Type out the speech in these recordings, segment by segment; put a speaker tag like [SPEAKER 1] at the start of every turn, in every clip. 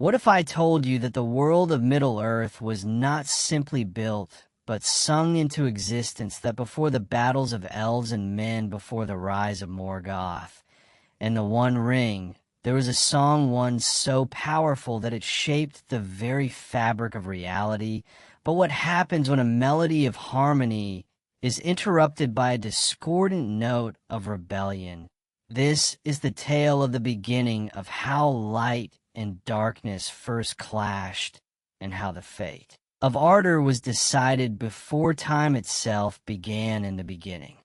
[SPEAKER 1] What if I told you that the world of Middle-earth was not simply built, but sung into existence, that before the battles of elves and men, before the rise of Morgoth and the One Ring, there was a song once so powerful that it shaped the very fabric of reality? But what happens when a melody of harmony is interrupted by a discordant note of rebellion? This is the tale of the beginning of how light and darkness first clashed, and how the fate of ardor was decided before time itself began in the beginning.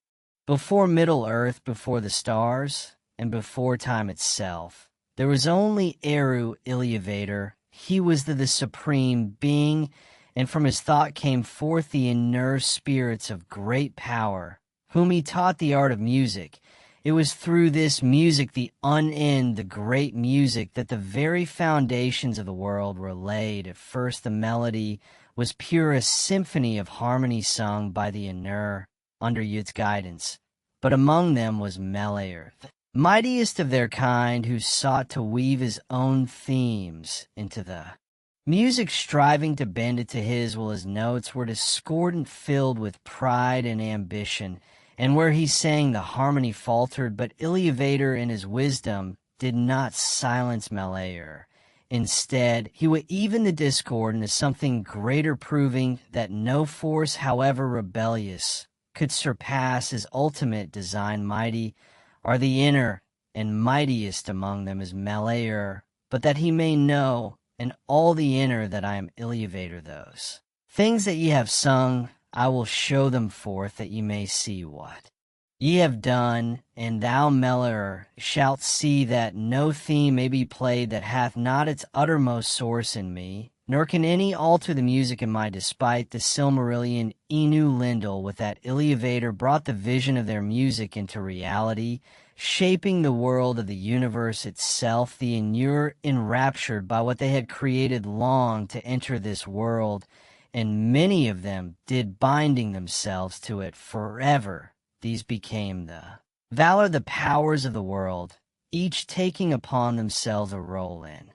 [SPEAKER 1] Before Middle-earth, before the stars, and before time itself, there was only Eru Iluvatar. He was the supreme being, and from his thought came forth the inner spirits of great power, whom he taught the art of music. It was through this music, the unend, the great music, that the very foundations of the world were laid. At first the melody was pure, a symphony of harmony sung by the Ainur under Yud's guidance. But among them was Meleir, the mightiest of their kind, who sought to weave his own themes into the music, striving to bend it to his will. His notes were discordant, filled with pride and ambition, and where he sang the harmony faltered. But Iluvatar in his wisdom did not silence Meleir. Instead, he would even the discord into something greater, proving that no force, however rebellious, could surpass his ultimate design. Mighty are the inner, and mightiest among them is Meleir, but that he may know in all the inner that I am Iluvatar. Those things that ye have sung, I will show them forth, that ye may see what ye have done, and thou, Meleir, shalt see that no theme may be played that hath not its uttermost source in me, nor can any alter the music in my despite. The Silmarillion Inu Lindel, with that Iluvatar, brought the vision of their music into reality, shaping the world of the universe itself. The Ainur, enraptured by what they had created, longed to enter this world, and many of them did, binding themselves to it forever. These became the Valar, the powers of the world, each taking upon themselves a role in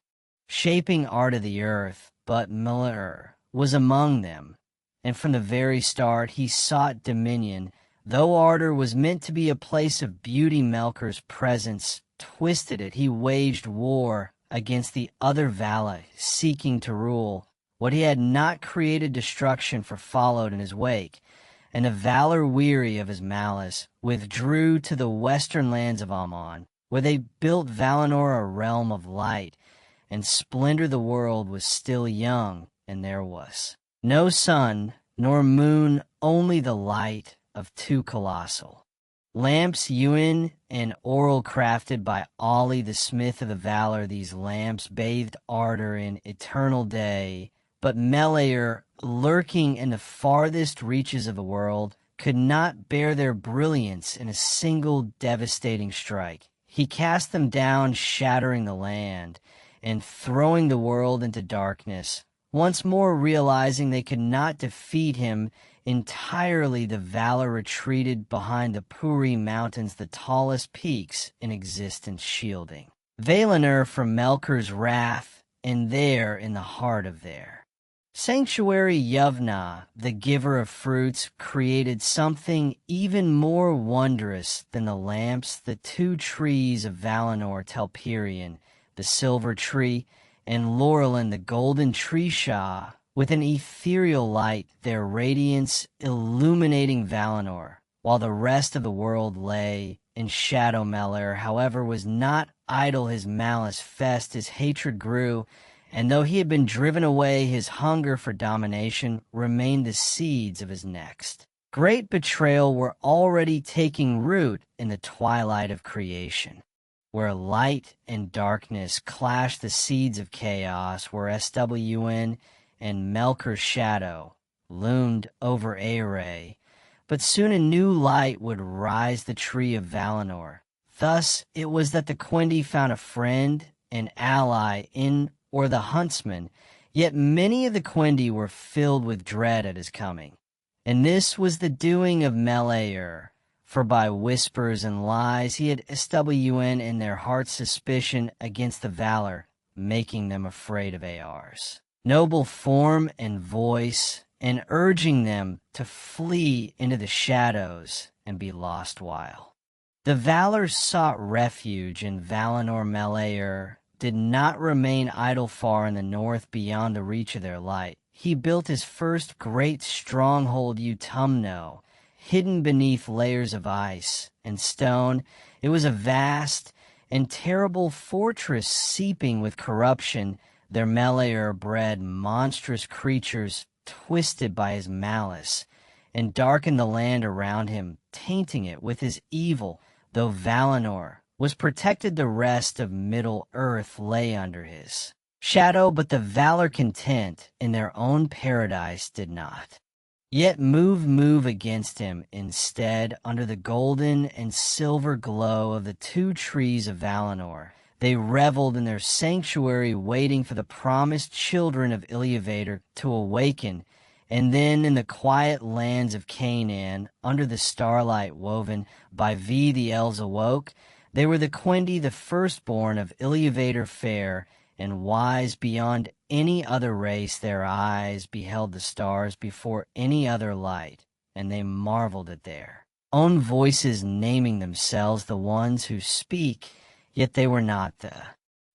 [SPEAKER 1] shaping art of the earth. But Meleir was among them, and from the very start he sought dominion. Though ardor was meant to be a place of beauty, Melkor's presence twisted it. He waged war against the other Valar, seeking to rule. What he had not created, destruction for followed in his wake. And the Valar, weary of his malice, withdrew to the western lands of Aman, where they built Valinor, a realm of light and splendor. The world was still young, and there was no sun nor moon, only the light of two colossal lamps, Ewan and Oral, crafted by Olli, the smith of the Valar. These lamps bathed ardor in eternal day. But Meleir, lurking in the farthest reaches of the world, could not bear their brilliance in a single devastating strike. He cast them down, shattering the land and throwing the world into darkness. Once more realizing they could not defeat him entirely, the Valar retreated behind the Puri Mountains, the tallest peaks in existence, shielding Valinor from Melkor's wrath. And there, in the heart of their sanctuary, Yavna, the giver of fruits, created something even more wondrous than the lamps. The two trees of Valinor, Telperion, the silver tree, and Laurelin, the golden tree Shah, with an ethereal light, their radiance illuminating Valinor, while the rest of the world lay in shadow. Meleir, however, was not idle. His malice fest, his hatred grew, and though he had been driven away, his hunger for domination remained the seeds of his next great betrayal were already taking root in the twilight of creation, where light and darkness clashed, the seeds of chaos, where SWN and Melkor's shadow loomed over Array. But soon a new light would rise, the tree of Valinor. Thus it was that the Quendi found a friend and ally in or the huntsman, yet many of the Quendi were filled with dread at his coming. And this was the doing of Meleir, for by whispers and lies he had SWN in their hearts suspicion against the Valar. making them afraid of AR's noble form and voice, and urging them to flee into the shadows and be lost while. The Valar sought refuge in Valinor Melair did not remain idle far in the north beyond the reach of their light. He built his first great stronghold Utumno, hidden beneath layers of ice and stone. It was a vast and terrible fortress seeping with corruption. Their Melair bred monstrous creatures twisted by his malice, and darkened the land around him, tainting it with his evil. Though Valinor was protected, the rest of Middle-earth lay under his shadow, but the Valar content in their own paradise did not yet move against him. Instead, under the golden and silver glow of the two trees of Valinor, they reveled in their sanctuary, waiting for the promised children of Iluvatar to awaken. And then in the quiet lands of Canaan, under the starlight woven by the elves awoke. They were the Quendi, the firstborn of Iluvatar fair, and wise beyond any other race. Their eyes beheld the stars before any other light, and they marveled at their own voices, naming themselves the ones who speak, yet they were not the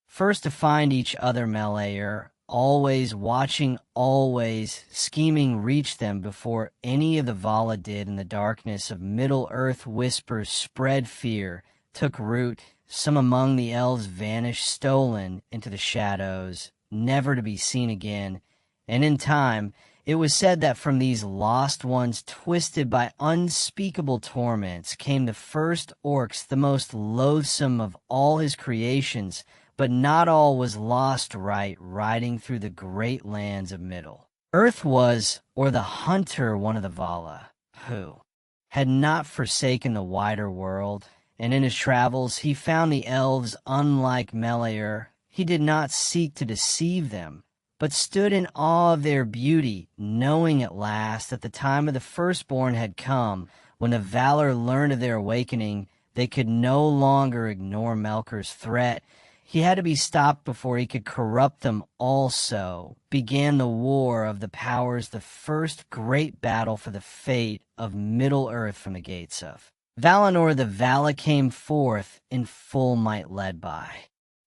[SPEAKER 1] first to find each other. Melair, always watching, always scheming, reached them before any of the Vala did. In the darkness of Middle-earth, whispers spread, fear took root. Some among the elves vanished, stolen into the shadows, never to be seen again. And in time, it was said that from these lost ones, twisted by unspeakable torments, came the first orcs, the most loathsome of all his creations. But not all was lost riding through the great lands of Middle-earth was, or the hunter, one of the Vala, who had not forsaken the wider world. And in his travels he found the elves unlike Melair. He did not seek to deceive them, but stood in awe of their beauty, knowing at last that the time of the firstborn had come. When the Valar learned of their awakening, they could no longer ignore Melkor's threat. He had to be stopped before he could corrupt them also. Began the war of the powers, the first great battle for the fate of Middle-earth. From the gates of Valinor, the Vala came forth in full might, led by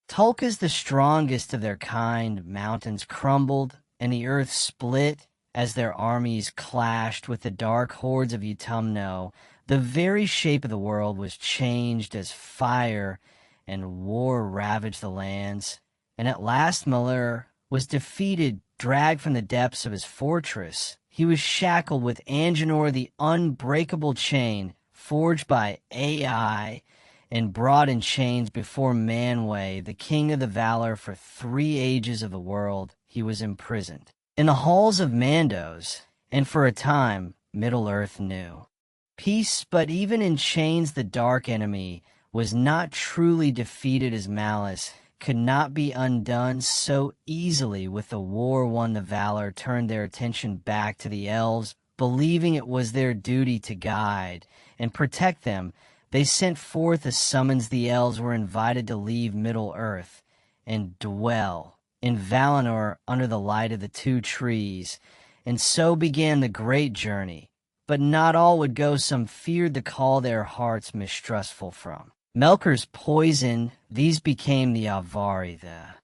[SPEAKER 1] Tulkas, the strongest of their kind. Mountains crumbled, and the earth split as their armies clashed with the dark hordes of Utumno. The very shape of the world was changed as fire and war ravaged the lands. And at last Melair was defeated, dragged from the depths of his fortress. He was shackled with Angenor, the unbreakable chain, forged by Ai, and brought in chains before Manwë, the king of the Valar. For 3 ages of the world he was imprisoned in the halls of Mandos, and for a time Middle-earth knew peace. But even in chains the dark enemy was not truly defeated. His malice could not be undone so easily. With the war won, the Valar turned their attention back to the elves, believing it was their duty to guide and protect them. They sent forth a summons. The elves were invited to leave Middle-earth and dwell in Valinor under the light of the two trees. And so began the great journey. But not all would go. Some feared the call, their hearts mistrustful from Melkor's poison. These became the Avari, the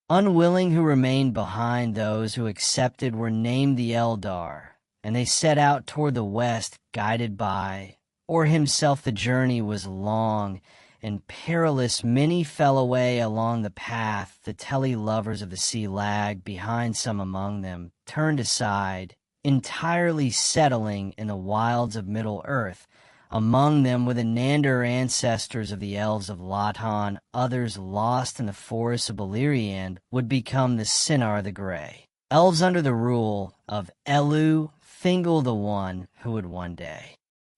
[SPEAKER 1] unwilling who remained behind. Those who accepted were named the Eldar, and they set out toward the west, guided by Or himself. The journey was long and perilous. Many fell away along the path. The Telly lovers of the sea lagged behind. Some among them turned aside, entirely settling in the wilds of Middle-earth. Among them were the Nandar, ancestors of the elves of Lotan. Others, lost in the forests of Beleriand, would become the Sinnar the Grey. Elves under the rule of Elu, Thingol the One, who would one day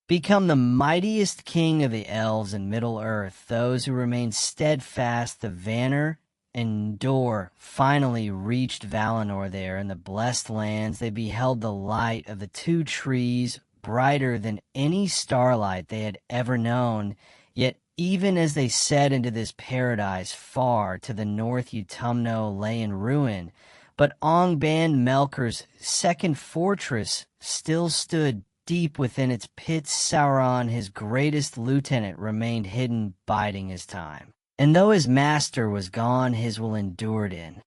[SPEAKER 1] become the mightiest king of the elves in Middle-earth. Those who remained steadfast, the Vanir and Dor, finally reached Valinor. There in the blessed lands they beheld the light of the two trees, brighter than any starlight they had ever known. Yet even as they set into this paradise far to the north, Utumno lay in ruin, but Ongban Melkor's second fortress still stood deep within its pits. Sauron, his greatest lieutenant, remained hidden, biding his time. And though his master was gone, his will endured in.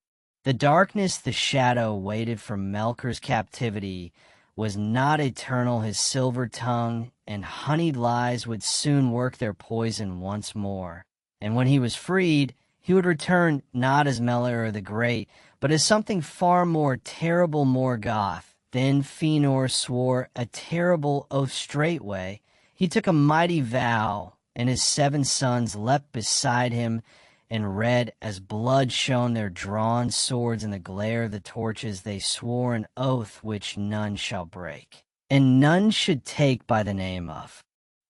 [SPEAKER 1] The darkness, the shadow waited for Melkor's captivity, was not eternal. His silver tongue and honeyed lies would soon work their poison once more. And when he was freed, he would return not as Melor the Great, but as something far more terrible, Morgoth. Then Fëanor swore a terrible oath straightway. He took a mighty vow, and his 7 sons leapt beside him, and red as blood shone their drawn swords in the glare of the torches. They swore an oath which none shall break, and none should take by the name of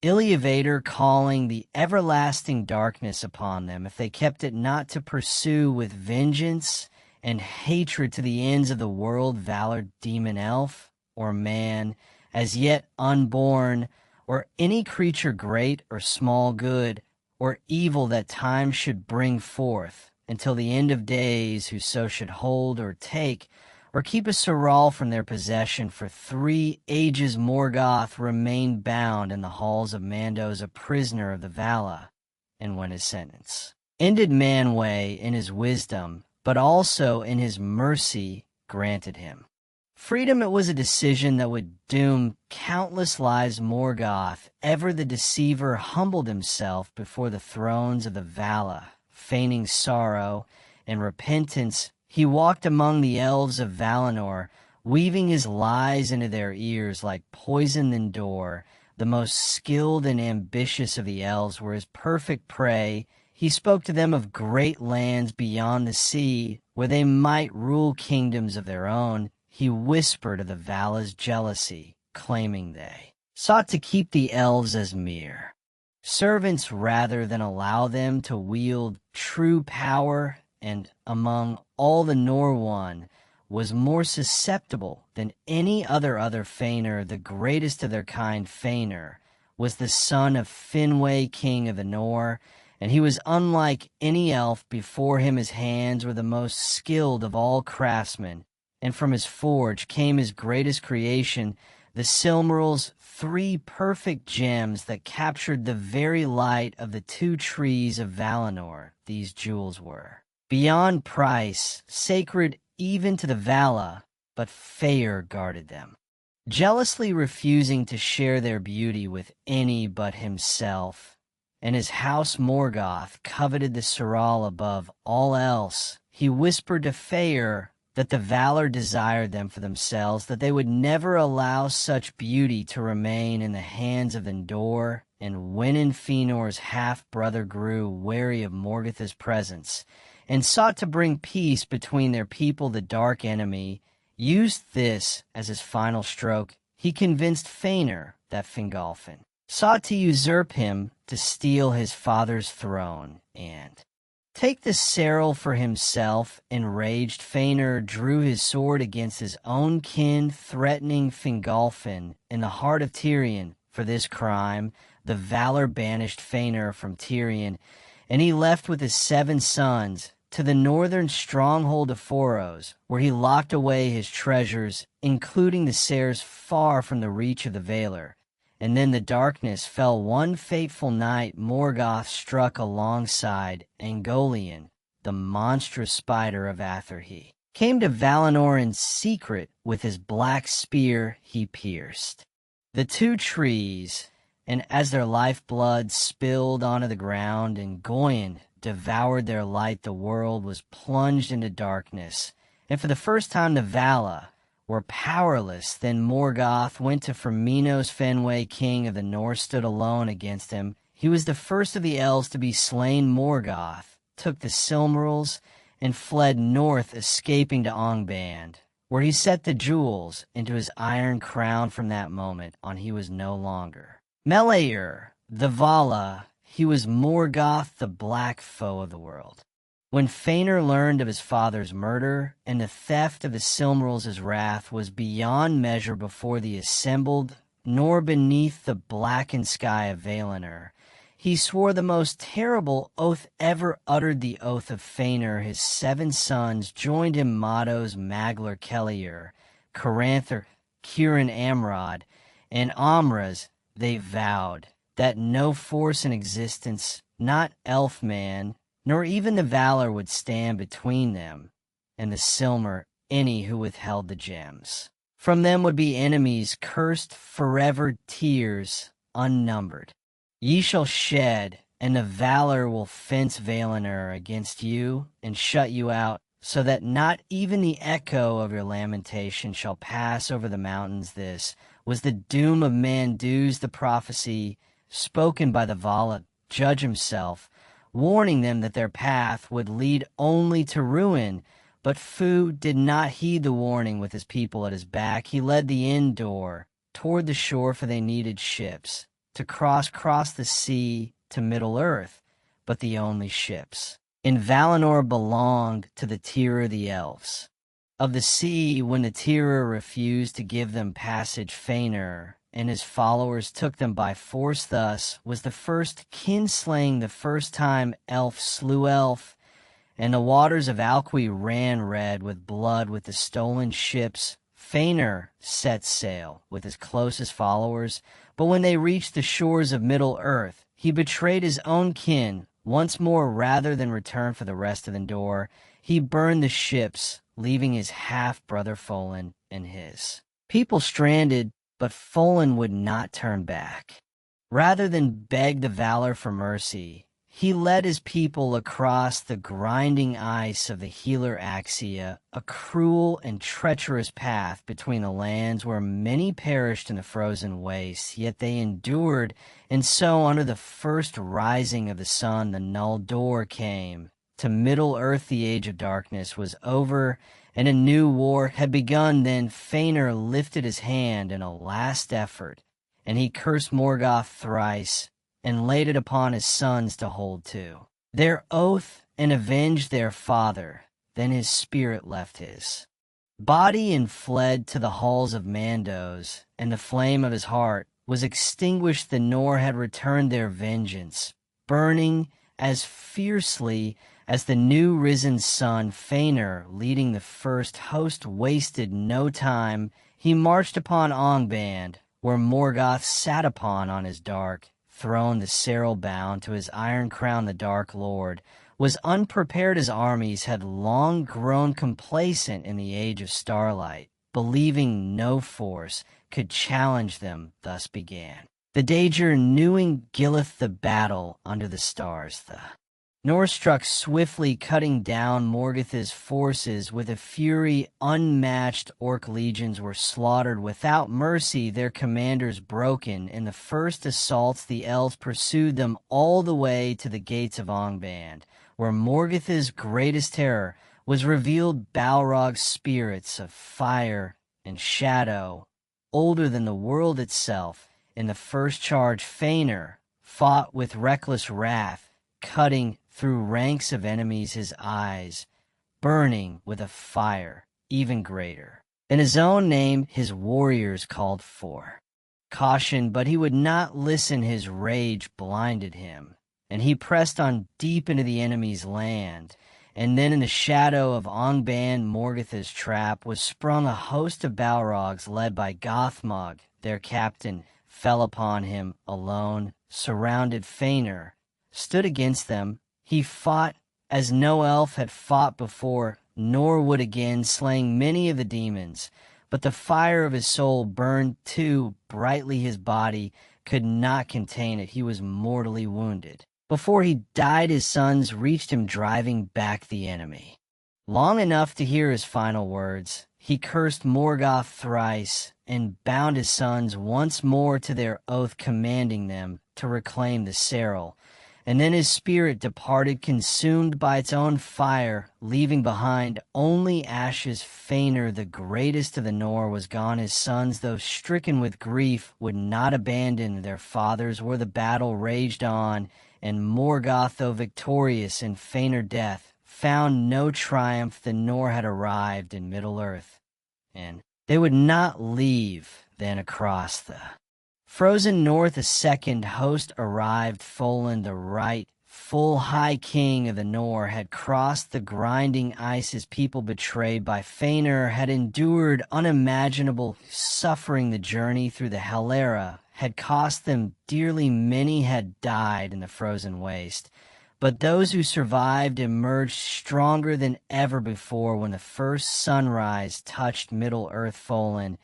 [SPEAKER 1] Iluvatar, calling the everlasting darkness upon them, if they kept it not to pursue with vengeance and hatred to the ends of the world valor, demon, elf, or man, as yet unborn, or any creature great or small, good or evil that time should bring forth, until the end of days, whoso should hold or take or keep a Saral from their possession for 3 ages, Morgoth remained bound in the halls of Mandos, a prisoner of the Vala. And when his sentence ended, Manwë in his wisdom, but also in his mercy, granted him freedom. It was a decision that would doom countless lives. Morgoth, ever the deceiver, humbled himself before the thrones of the Vala, feigning sorrow and repentance. He walked among the elves of Valinor, weaving his lies into their ears like poison. Endor, the most skilled and ambitious of the elves, were his perfect prey. He spoke to them of great lands beyond the sea, where they might rule kingdoms of their own. He whispered of the Vala's jealousy, claiming they sought to keep the elves as mere servants rather than allow them to wield true power. And among all the Norwun was more susceptible than any other Fëanor, the greatest of their kind. Fëanor was the son of Finwë, king of the Nor, and he was unlike any elf before him. His hands were the most skilled of all craftsmen, and from his forge came his greatest creation, the Silmarils, 3 perfect gems that captured the very light of the 2 trees of Valinor. These jewels were beyond price, sacred even to the Vala, but Fëanor guarded them, jealously refusing to share their beauty with any but himself. And his house Morgoth coveted the Saral above all else. He whispered to Fëanor that the Valar desired them for themselves, that they would never allow such beauty to remain in the hands of Endor. And when Fëanor's half-brother grew weary of Morgoth's presence and sought to bring peace between their people, the Dark Enemy used this as his final stroke. He convinced Fëanor that Fingolfin sought to usurp him, to steal his father's throne, and take the Saral for himself. Enraged, Fëanor drew his sword against his own kin, threatening Fingolfin in the heart of Tirion. For this crime, the Valar banished Fëanor from Tirion, and he left with his 7 sons to the northern stronghold of Foros, where he locked away his treasures, including the Sairs, far from the reach of the Valar. And then the darkness fell. One fateful night, Morgoth struck alongside Angolion, the monstrous spider of Ather. He came to Valinor in secret. With his black spear he pierced the 2 trees, and as their lifeblood spilled onto the ground and Goyen devoured their light, the world was plunged into darkness. And for the first time the Vala were powerless. Then Morgoth went to Ferminos. Finwë, king of the North, stood alone against him. He was the first of the elves to be slain. Morgoth took the Silmarils and fled north, escaping to Angband, where he set the jewels into his iron crown. From that moment on he was no longer Meleir, the Vala. He was Morgoth, the black foe of the world. When Fëanor learned of his father's murder and the theft of the Silmarils, his wrath was beyond measure before the assembled, nor beneath the blackened sky of Valinor. he swore the most terrible oath ever uttered, the oath of Fainur. His 7 sons joined him, Mados, Maglar, Keliur, Caranther, Kirin, Amrod, and Amras. They vowed that no force in existence, not elf-man, nor even the Valor, would stand between them and the Silmar, any who withheld the gems. From them would be enemies, cursed forever, tears unnumbered. Ye shall shed, and the Valor will fence Valinor against you and shut you out, so that not even the echo of your lamentation shall pass over the mountains. This was the doom of Mandus, the prophecy spoken by the Vala, judge himself, warning them that their path would lead only to ruin. But Fu did not heed the warning. With his people at his back, he led the indoor toward the shore, for they needed ships to cross the sea to Middle-earth, but the only ships in Valinor belonged to the Tier, the elves of the sea. When the Tier refused to give them passage, Fainur and his followers took them by force. Thus was the first kinslaying, the first time elf slew elf, and the waters of Alqui ran red with blood. With the stolen ships, Fainur set sail with his closest followers, but when they reached the shores of Middle-earth, he betrayed his own kin once more. Rather than return for the rest of Endor, he burned the ships, leaving his half-brother Folin and his people stranded. But Folin would not turn back. Rather than beg the Valor for mercy, he led his people across the grinding ice of the Healer Axia, a cruel and treacherous path between the lands where many perished in the frozen wastes. Yet they endured, and so under the first rising of the sun, the Noldor came to Middle-earth. The age of darkness was over, and a new war had begun. Then Fainur lifted his hand in a last effort, and he cursed Morgoth thrice, and laid it upon his sons to hold to their oath and avenge their father. Then his spirit left his body and fled to the halls of Mandos, and the flame of his heart was extinguished. The Nor had returned their vengeance, burning as fiercely as the new risen sun. Fainur, leading the first host, wasted no time. He marched upon Angband, where Morgoth sat upon on his dark throne. The Serral, bound to his iron crown, the Dark Lord, was unprepared. His armies had long grown complacent in the age of starlight, believing no force could challenge them. Thus began the danger, newing Gilith the battle under the stars. The Norse struck swiftly, cutting down Morgoth's forces with a fury unmatched. Orc legions were slaughtered without mercy, their commanders broken. In the first assaults, the elves pursued them all the way to the gates of Angband, where Morgoth's greatest terror was revealed. Balrog's spirits of fire and shadow, older than the world itself. In the first charge, Fainur fought with reckless wrath, cutting through ranks of enemies, his eyes burning with a fire even greater than his own name. His warriors called for caution, but he would not listen. His rage blinded him, and he pressed on deep into the enemy's land. And then in the shadow of Angband, Morgoth's trap, was sprung a host of Balrogs led by Gothmog. Their captain fell upon him alone, surrounded. Fainur stood against them. He fought as no elf had fought before, nor would again, slaying many of the demons. But the fire of his soul burned too brightly. His body could not contain it. He was mortally wounded. Before he died, his sons reached him, driving back the enemy. Long enough to hear his final words, he cursed Morgoth thrice and bound his sons once more to their oath, commanding them to reclaim the Serral. And then his spirit departed, consumed by its own fire, leaving behind only ashes. Fainur, the greatest of the Nor, was gone. His sons, though stricken with grief, would not abandon their fathers where the battle raged on, and Morgoth, though victorious in Fainur death, found no triumph. The Nor had arrived in Middle-earth, and they would not leave then across the Frozen north, a second host arrived. Folin, the full high king of the Nor, had crossed the grinding ice. His people, betrayed by Fëanor, had endured unimaginable suffering. The journey through the Helera had cost them dearly. Many had died in the frozen waste, but those who survived emerged stronger than ever before. When the first sunrise touched Middle-earth, Folin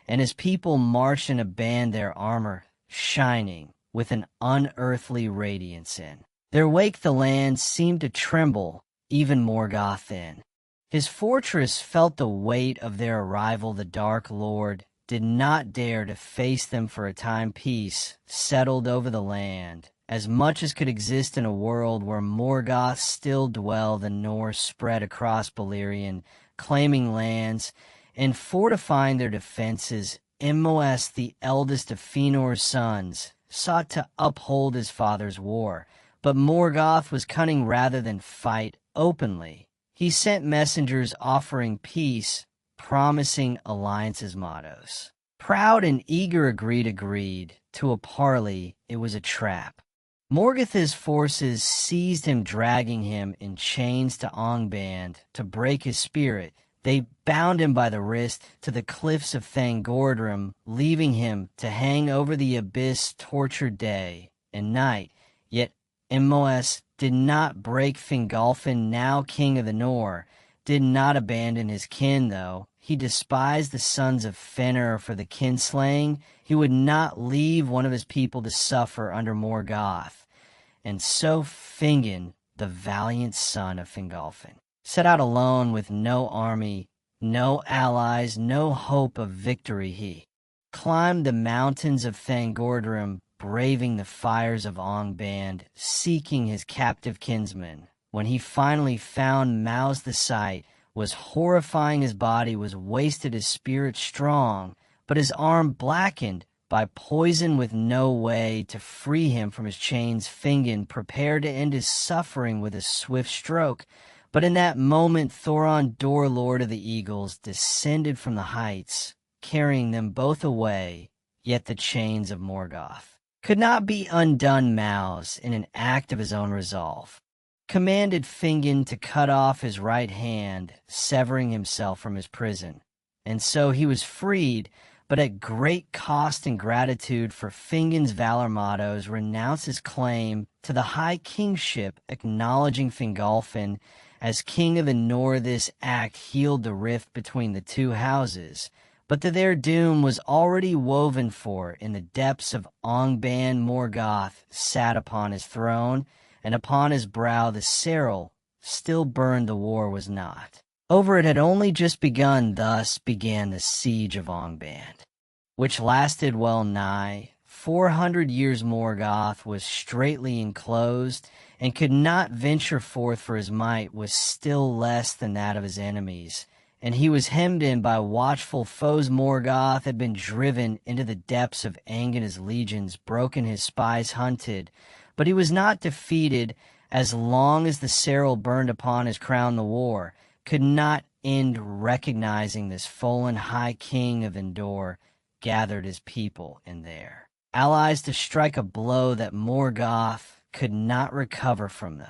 [SPEAKER 1] and his people marched in a band, their armor shining with an unearthly radiance in their wake. The land seemed to tremble, even Morgoth then. His fortress felt the weight of their arrival. The Dark Lord did not dare to face them for a time. Peace settled over the land, as much as could exist in a world where Morgoth still dwelled. The Norse spread across Beleriand, claiming lands and fortifying their defenses. Immoes, the eldest of Fëanor's sons, sought to uphold his father's war, but Morgoth was cunning. Rather than fight openly, he sent messengers offering peace, promising alliances. Mottos. Proud and eager, agreed to a parley. It was a trap. Morgoth's forces seized him, dragging him in chains to Angband to break his spirit. They bound him by the wrist to the cliffs of Thangordrim, leaving him to hang over the abyss, tortured day and night. Yet Immoes did not break. Fingolfin, now king of the Nor, did not abandon his kin, though he despised the sons of Fëanor for the kinslaying. He would not leave one of his people to suffer under Morgoth. And so Fingin, the valiant son of Fingolfin, set out alone with no army, no allies, no hope of victory. He climbed the mountains of Thangordrim, braving the fires of Angband, seeking his captive kinsmen. When he finally found Maus, the sight was horrifying. His body was wasted, his spirit strong, but his arm blackened by poison. With no way to free him from his chains, Fingin prepared to end his suffering with a swift stroke. But in that moment, Thoron Dor, Lord of the Eagles, descended from the heights, carrying them both away. Yet the chains of Morgoth could not be undone. Maus, in an act of his own resolve, commanded Fingin to cut off his right hand, severing himself from his prison. And so he was freed, but at great cost and gratitude for Fingin's valor. Mottos renounced his claim to the high kingship, acknowledging Fingolfin as king of the Nor. This act healed the rift between the two houses, but their doom was already woven, for in the depths of Angband Morgoth sat upon his throne, and upon his brow the cerul still burned. The war was not over, it had only just begun. Thus began the siege of Angband, which lasted well nigh 400 years. Morgoth was straitly enclosed, and could not venture forth, for his might was still less than that of his enemies, and he was hemmed in by watchful foes. Morgoth had been driven into the depths of Aang and his legions, broken, his spies hunted, but he was not defeated. As long as the cerul burned upon his crown, the war could not end. Recognizing this, Folin, high king of Endor, gathered his people in their allies to strike a blow that Morgoth could not recover from. The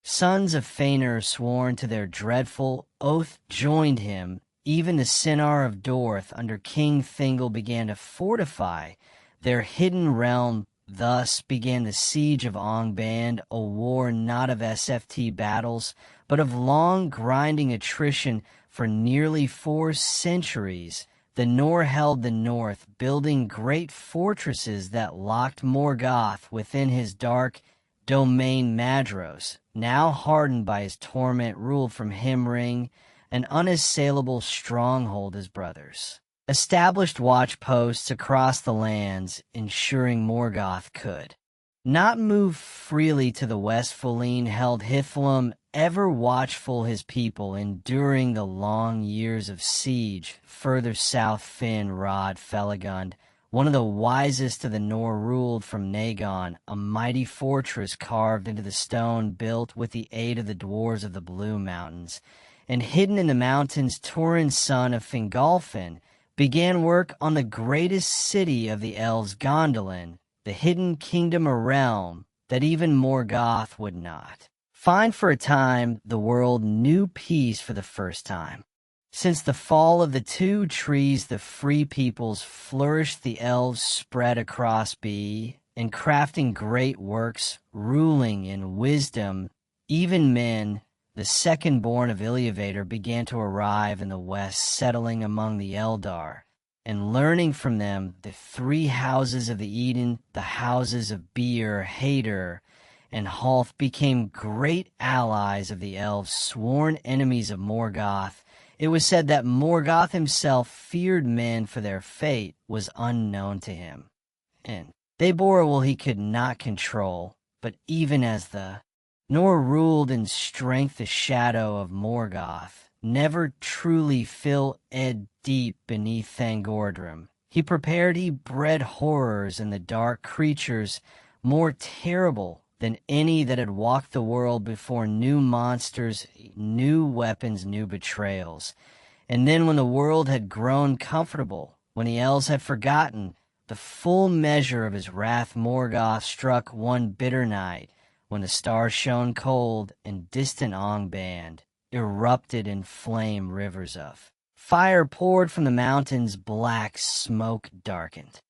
[SPEAKER 1] sons of Fëanor, sworn to their dreadful oath, joined him. Even the Cinar of Dorth under King Thingol began to fortify their hidden realm. Thus began the siege of Angband, a war not of SFT battles, but of long grinding attrition. For nearly 4 centuries, the Nor held the north, building great fortresses that locked Morgoth within his dark domain. Madros, now hardened by his torment, ruled from Himring, an unassailable stronghold. His brothers established watch posts across the lands, ensuring Morgoth could not move freely to the west. Folin held Hithlum, ever watchful his people, enduring the long years of siege. Further south, Finn Rod Felagund, one of the wisest of the Nor, ruled from Nagon, a mighty fortress carved into the stone, built with the aid of the dwarves of the Blue Mountains. And hidden in the mountains, Turin, son of Fingolfin, began work on the greatest city of the elves, Gondolin, the hidden kingdom or realm that even Morgoth would not find. For a time, the world knew peace for the first time. Since the fall of the two trees, the free peoples flourished. The elves spread across sea, and crafting great works, ruling in wisdom. Even men, the second-born of Iluvatar, began to arrive in the west, settling among the Eldar, and learning from them. The three houses of the Eden, the houses of Beer, Hader, and Halth, became great allies of the elves, sworn enemies of Morgoth. It was said that Morgoth himself feared men, for their fate was unknown to him, and they bore a will he could not control. But even as the nor ruled in strength the shadow of Morgoth, never truly fill Ed deep beneath Thangordrim. He bred horrors in the dark, creatures more terrible than any that had walked the world before. New monsters, new weapons, new betrayals. And then when the world had grown comfortable, when the elves had forgotten the full measure of his wrath, Morgoth struck one bitter night, when the stars shone cold and distant Angband erupted in flame. Rivers of fire poured from the mountains, black smoke darkened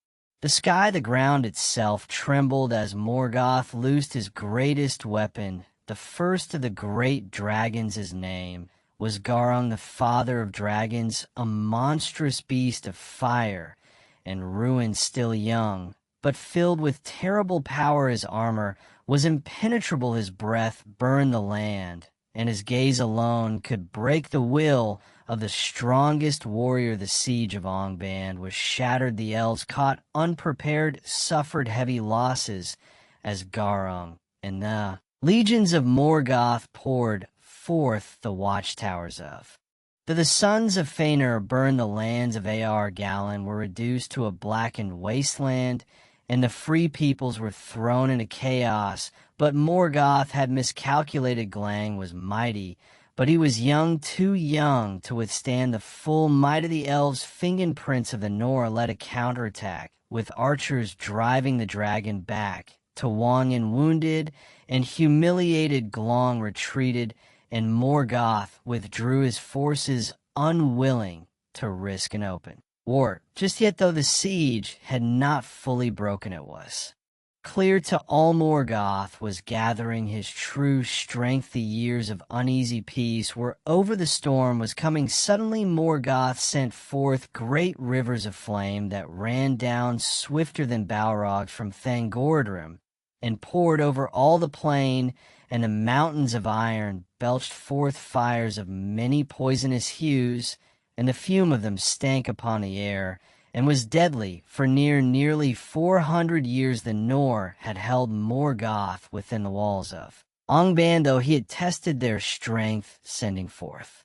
[SPEAKER 1] the sky. The ground itself trembled as Morgoth loosed his greatest weapon. The first of the great dragons, his name was Garung, the father of dragons, a monstrous beast of fire and ruin, still young, but filled with terrible power. His armor was impenetrable, his breath burned the land, and his gaze alone could break the will of the strongest warrior. The siege of Angband was shattered. The elves, caught unprepared, suffered heavy losses as Garung and the legions of Morgoth poured forth the watchtowers of. The sons of Fëanor burned the lands of Aar Galan, were reduced to a blackened wasteland, and the free peoples were thrown into chaos. But Morgoth had miscalculated. Glang was mighty, but he was young, too young to withstand the full might of the elves. Fingin, prince of the Nor, led a counterattack, with archers driving the dragon back to Wangin. Wounded and humiliated, Glong retreated, and Morgoth withdrew his forces, unwilling to risk an open war. Just yet, though the siege had not fully broken, it was clear to all Morgoth was gathering his true strength. The years of uneasy peace were over. The storm was coming suddenly. Morgoth sent forth great rivers of flame that ran down swifter than Balrogs from Thangordrim, and poured over all the plain, and the mountains of iron belched forth fires of many poisonous hues, and the fume of them stank upon the air, and was deadly. For nearly 400 years the Nor had held Morgoth within the walls of Angband, though he had tested their strength, sending forth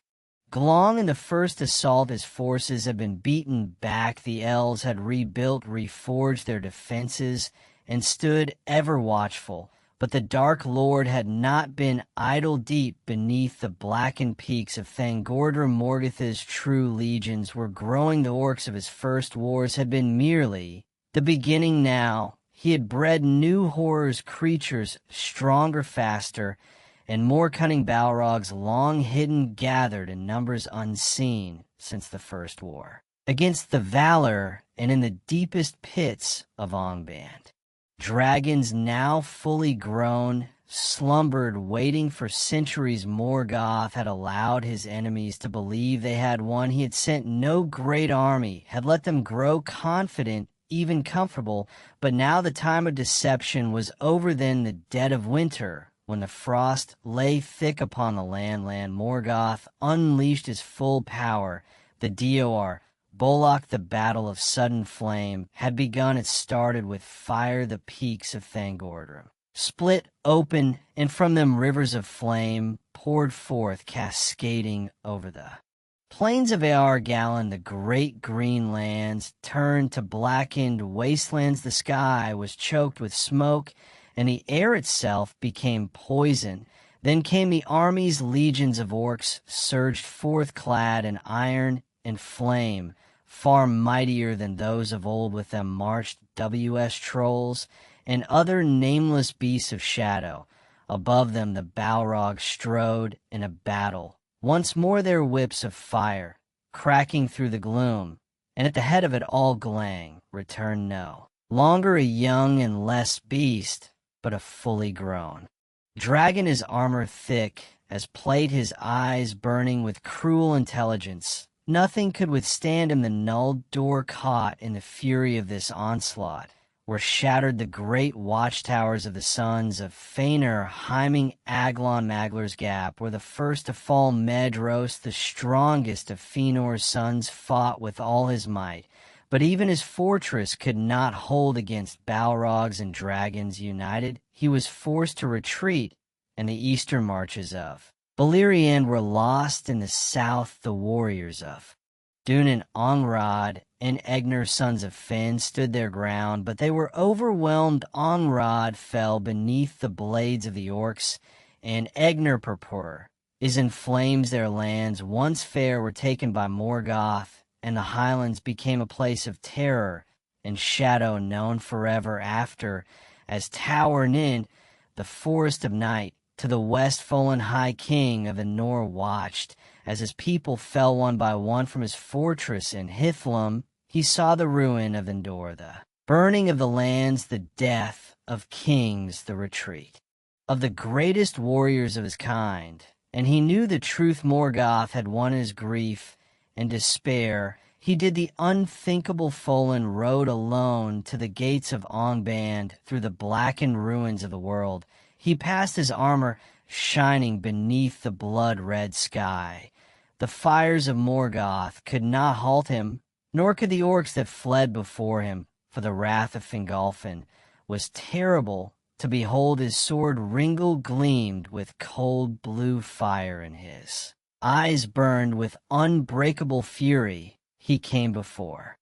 [SPEAKER 1] Glong. In the first assault his forces had been beaten back. The elves had rebuilt, reforged their defenses, and stood ever watchful. But the Dark Lord had not been idle. Deep beneath the blackened peaks of Thangordrim, Morgoth's true legions were growing. The orcs of his first wars had been merely the beginning. Now he had bred new horrors, creatures stronger, faster, and more cunning. Balrogs, long hidden, gathered in numbers unseen since the first war against the valor, and in the deepest pits of Angband, dragons now fully grown slumbered, waiting for centuries. Morgoth had allowed his enemies to believe they had won. He had sent no great army, had let them grow confident, even comfortable. But now the time of deception was over. Then the dead of winter, when the frost lay thick upon the land, Morgoth unleashed his full power. The Dor, Bolak, the battle of sudden flame, had begun. It started with fire. The peaks of Thangordrim split open, and from them rivers of flame poured forth, cascading over the plains of Aar Galan. The great green lands turned to blackened wastelands. The sky was choked with smoke, and the air itself became poison. Then came the armies. Legions of orcs surged forth, clad in iron and flame, far mightier than those of old. With them marched WS trolls and other nameless beasts of shadow. Above them the Balrogs strode in a battle. Once more their whips of fire, cracking through the gloom, and at the head of it all Glang returned no longer a young and less beast, but a fully grown dragon, his armor thick as plate, his eyes burning with cruel intelligence. Nothing could withstand him. The null door caught in the fury of this onslaught, where shattered the great watchtowers of the sons of Fainur, Heiming, Aglon, Maglar's Gap, where the first to fall Medros, the strongest of Feanor's sons, fought with all his might. But even his fortress could not hold against Balrogs and dragons united. He was forced to retreat, and the eastern marches of Beleriand were lost. In the south the warriors of Dunan, Ongrad, and Egner, sons of Finn, stood their ground, but they were overwhelmed. Ongrad fell beneath the blades of the orcs, and Egner purpur is in flames. Their lands, once fair, were taken by Morgoth, and the highlands became a place of terror and shadow, known forever after as Tower Nin, the forest of night. To the west Folin, high king of the Nor, watched as his people fell one by one from his fortress in Hithlum. He saw the ruin of Endor, the burning of the lands, the death of kings, the retreat of the greatest warriors of his kind. And he knew the truth. Morgoth had won his grief and despair. He did the unthinkable. Folin rode alone to the gates of Ongband through the blackened ruins of the world. He passed his armor shining beneath the blood-red sky. The fires of Morgoth could not halt him, nor could the orcs that fled before him, for the wrath of Fingolfin was terrible to behold. His sword Ringel gleamed with cold blue fire, in his eyes burned with unbreakable fury. He came before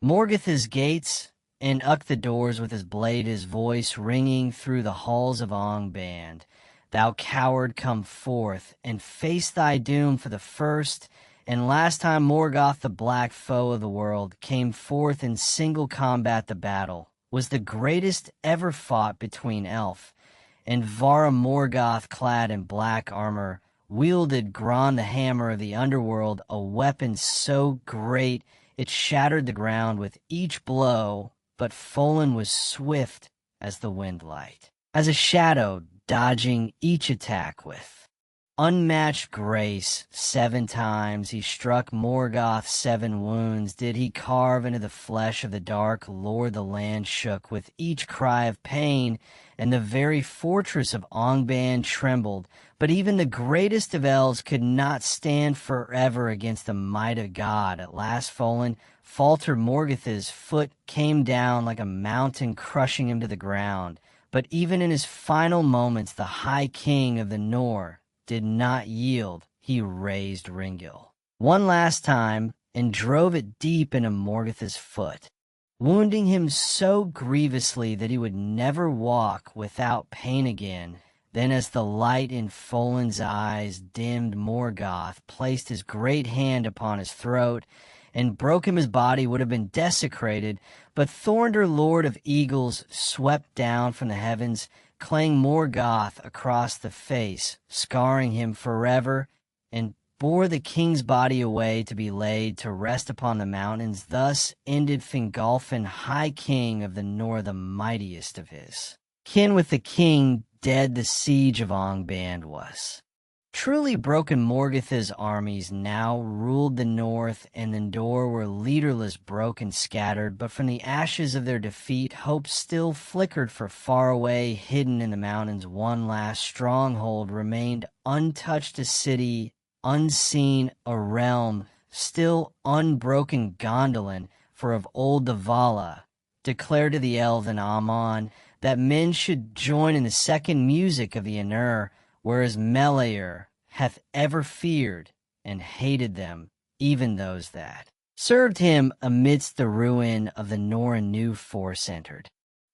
[SPEAKER 1] Morgoth's gates and uck the doors with his blade, his voice ringing through the halls of Ongband. Thou coward, come forth and face thy doom. For the first and last time Morgoth, the black foe of the world, came forth in single combat. The battle was the greatest ever fought between elf and Vara. Morgoth, clad in black armor, wielded Gron, the hammer of the underworld, a weapon so great it shattered the ground with each blow. But Folin was swift as the windlight, as a shadow, dodging each attack with unmatched grace. 7 times he struck Morgoth, 7 wounds did he carve into the flesh of the Dark Lord. The land shook with each cry of pain, and the very fortress of Ongband trembled. But even the greatest of elves could not stand forever against the might of God. At last Folin faltered. Morgoth's foot came down like a mountain, crushing him to the ground. But even in his final moments, the High King of the Nor did not yield. He raised Ringil one last time and drove it deep into Morgoth's foot, wounding him so grievously that he would never walk without pain again. Then, as the light in Folin's eyes dimmed, Morgoth placed his great hand upon his throat and broke him. His body would have been desecrated, but Thorndr, Lord of Eagles, swept down from the heavens, clanged Morgoth across the face, scarring him forever, and bore the king's body away to be laid to rest upon the mountains. Thus ended Fingolfin, High King of the Nor, the mightiest of his kin. With the king dead, the siege of Ongband was truly broken. Morgoth's armies now ruled the north, and the Endor were leaderless, broken, scattered. But from the ashes of their defeat, hope still flickered, for far away, hidden in the mountains, one last stronghold remained untouched, a city unseen, a realm still unbroken. Gondolin, for of old the Vala declared to the elven Amon that men should join in the second music of the Anur, whereas Melior hath ever feared and hated them, even those that served him. Amidst the ruin of the Nor, new force entered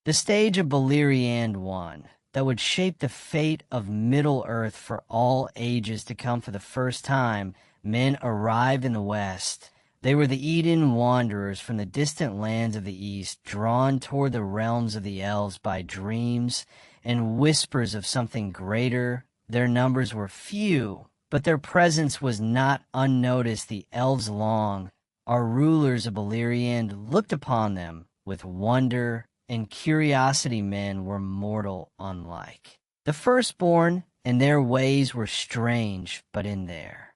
[SPEAKER 1] the stage of Beleriand, one that would shape the fate of Middle-earth for all ages to come. For the first time, men arrived in the west. They were the Eden wanderers from the distant lands of the east, drawn toward the realms of the elves by dreams and whispers of something greater. Their numbers were few, but their presence was not unnoticed. The elves long, our rulers of Beleriand, looked upon them with wonder and curiosity. Men were mortal unlike. The firstborn, and their ways were strange, but in their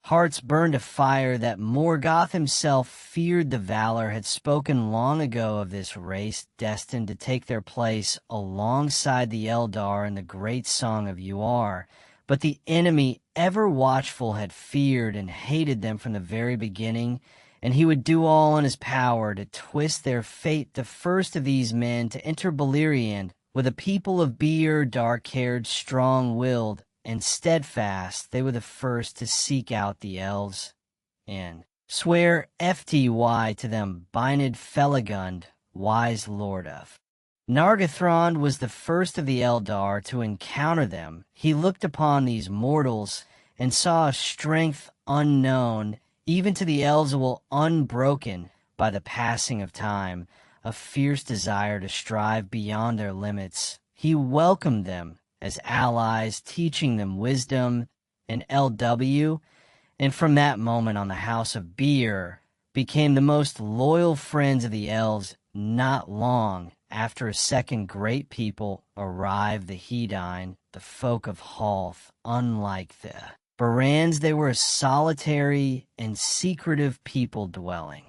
[SPEAKER 1] hearts burned a fire that Morgoth himself feared. The Valar had spoken long ago of this race destined to take their place alongside the Eldar in the great song of Uar, but the enemy, ever watchful, had feared and hated them from the very beginning, and he would do all in his power to twist their fate. The first of these men to enter Beleriand with a people of Beer, dark-haired, strong-willed, and steadfast, they were the first to seek out the elves and swear FTY to them. Byned Felagund, wise lord of Nargothrond, was the first of the Eldar to encounter them. He looked upon these mortals and saw a strength unknown, even to the elves, will unbroken by the passing of time, a fierce desire to strive beyond their limits. He welcomed them as allies, teaching them wisdom and LW, and from that moment on the House of Beer became the most loyal friends of the elves. Not long after a second great people arrived, the Hedine, the folk of Halth. Unlike the Barans, they were a solitary and secretive people dwelling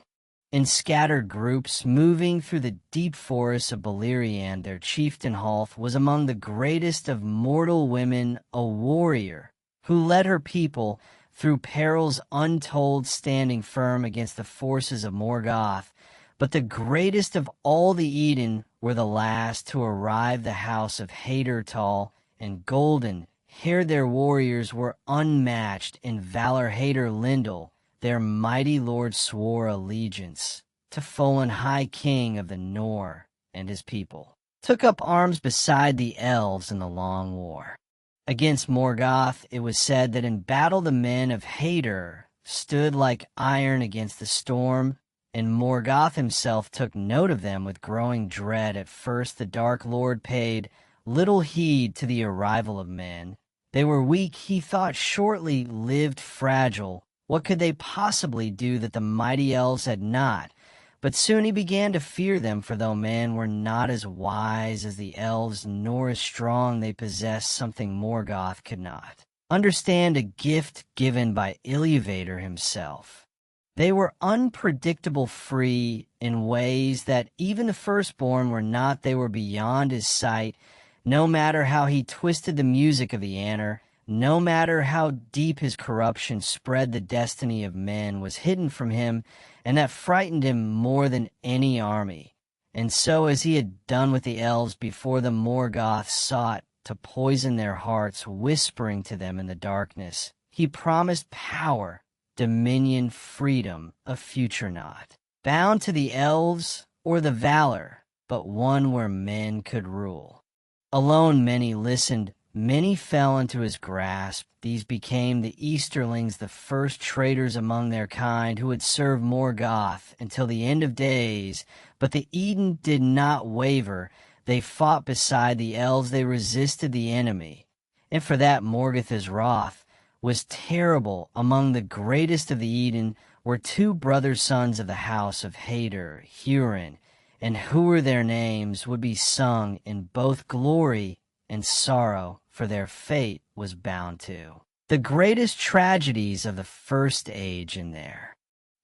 [SPEAKER 1] in scattered groups, moving through the deep forests of Beleriand. Their chieftain Halth was among the greatest of mortal women, a warrior who led her people through perils untold, standing firm against the forces of Morgoth. But the greatest of all the Eden were the last to arrive, the house of Hadertal and Golden. Here their warriors were unmatched in valor. Hader Lindel, their mighty lord, swore allegiance to Folin, high king of the Nor, and his people took up arms beside the elves in the long war against Morgoth. It was said that in battle the men of Hader stood like iron against the storm, and Morgoth himself took note of them with growing dread. At first the Dark Lord paid little heed to the arrival of men. They were weak, he thought, shortly-lived, fragile. What could they possibly do that the mighty elves had not? But soon he began to fear them, for though men were not as wise as the elves, nor as strong, they possessed something Morgoth could not understand, a gift given by Iluvatar himself. They were unpredictable, free in ways that even the firstborn were not. They were beyond his sight. No matter how he twisted the music of the Anor, no matter how deep his corruption spread, the destiny of men was hidden from him, and that frightened him more than any army. And so, as he had done with the elves before them, Morgoth sought to poison their hearts, whispering to them in the darkness. He promised power, dominion, freedom, a future not bound to the elves or the Valar, but one where men could rule. Alone many listened, many fell into his grasp. These became the Easterlings, the first traitors among their kind, who would serve Morgoth until the end of days. But the Eden did not waver. They fought beside the elves. They resisted the enemy. And for that Morgoth's wrath was terrible. Among the greatest of the Eden were two brother sons of the house of Hader, Hurin, and who their names would be sung in both glory and sorrow, for their fate was bound to the greatest tragedies of the first age. In their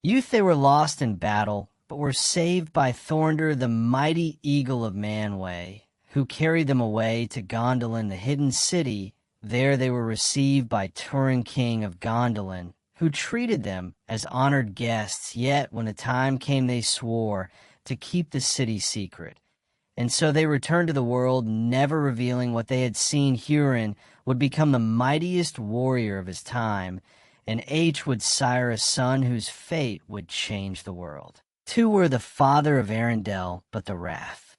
[SPEAKER 1] youth they were lost in battle, but were saved by Thorndr, the mighty eagle of Manwë, who carried them away to Gondolin, the hidden city. There they were received by Turin, king of Gondolin, who treated them as honored guests. Yet when the time came they swore to keep the city secret. And so they returned to the world, never revealing what they had seen. Hurin would become the mightiest warrior of his time, and H would sire a son whose fate would change the world. Two were the father of Arendelle, but the wrath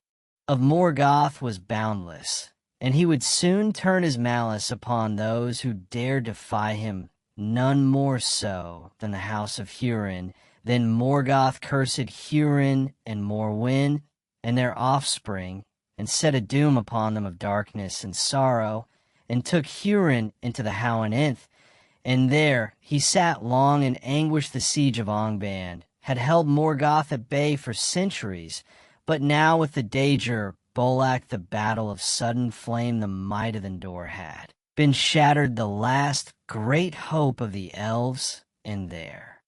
[SPEAKER 1] of Morgoth was boundless, and he would soon turn his malice upon those who dared defy him. None more so than the house of Hurin. Then Morgoth cursed Hurin and Morwen and their offspring, and set a doom upon them of darkness and sorrow, and took Hurin into the Howinth, and there he sat long and anguished the siege of Angband, had held Morgoth at bay for centuries, but now with the Dager, Bolak the battle of sudden flame the might of Endor had been shattered, the last great hope of the elves, and their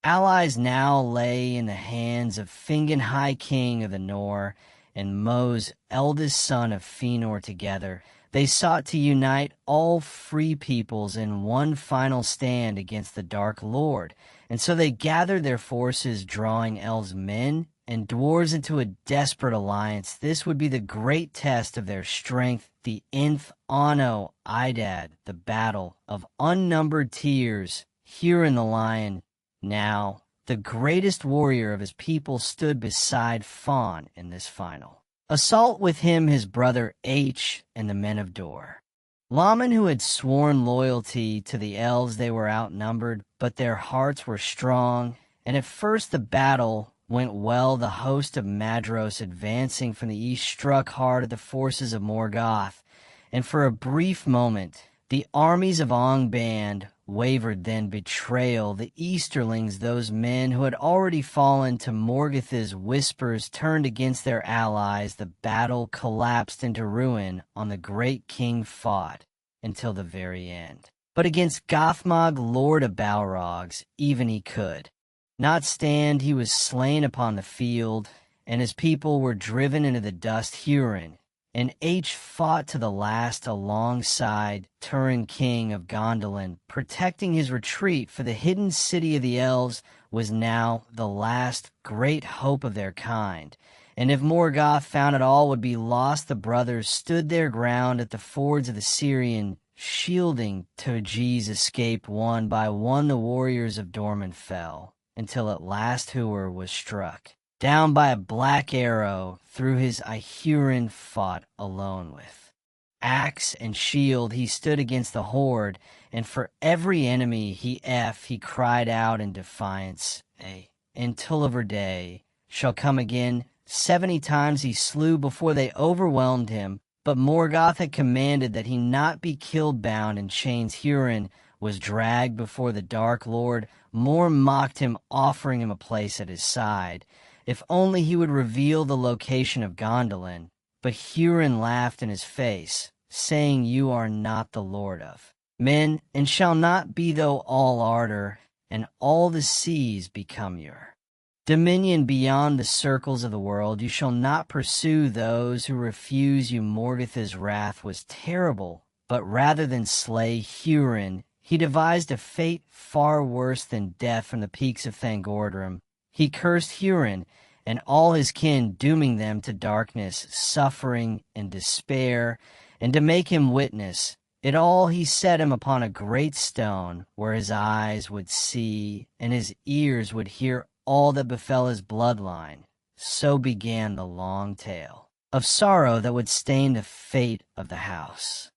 [SPEAKER 1] allies now lay in the hands of Fingon, High King of the Nor, and Mo's eldest son of Fëanor. Together they sought to unite all free peoples in one final stand against the Dark Lord, and so they gathered their forces, drawing elves, men, and dwarves into a desperate alliance. This would be the great test of their strength, the Nth Anno Idad, the battle of unnumbered tears. Hurin the Lion, now the greatest warrior of his people, stood beside Fawn in this final assault, with him his brother H and the men of Dor. Laman, who had sworn loyalty to the elves, they were outnumbered, but their hearts were strong, and at first the battle went well. The host of Madros, advancing from the east, struck hard at the forces of Morgoth, and for a brief moment the armies of Angband wavered. Then betrayal, the Easterlings, those men who had already fallen to Morgoth's whispers, turned against their allies. The battle collapsed into ruin. On the great king fought until the very end, but against Gothmog, lord of Balrogs, even he could not stand. He was slain upon the field, and his people were driven into the dust. Hurin and H fought to the last alongside Turin, king of Gondolin, protecting his retreat, for the hidden city of the elves was now the last great hope of their kind, and if Morgoth found it, all would be lost. The brothers stood their ground at the fords of the Syrian, shielding Toji's escape. One by one the warriors of Dorman fell, until at last Huir was struck down by a black arrow through his eye. Hurin fought alone with axe and shield. He stood against the horde, and for every enemy he cried out in defiance, "In Tulliver day shall come again." 70 times he slew before they overwhelmed him, but Morgoth had commanded that he not be killed. Bound in chains, Hurin was dragged before the Dark Lord. Mor mocked him, offering him a place at his side, if only he would reveal the location of Gondolin. But Hurin laughed in his face, saying, "You are not the lord of men, and shall not be, though all ardor and all the seas become your dominion beyond the circles of the world. You shall not pursue those who refuse you." Morgoth's wrath was terrible, but rather than slay Hurin, he devised a fate far worse than death. From the peaks of Thangordrum he cursed Hurin and all his kin, dooming them to darkness, suffering, and despair. And to make him witness it all, he set him upon a great stone, where his eyes would see and his ears would hear all that befell his bloodline. So began the long tale of sorrow that would stain the fate of the house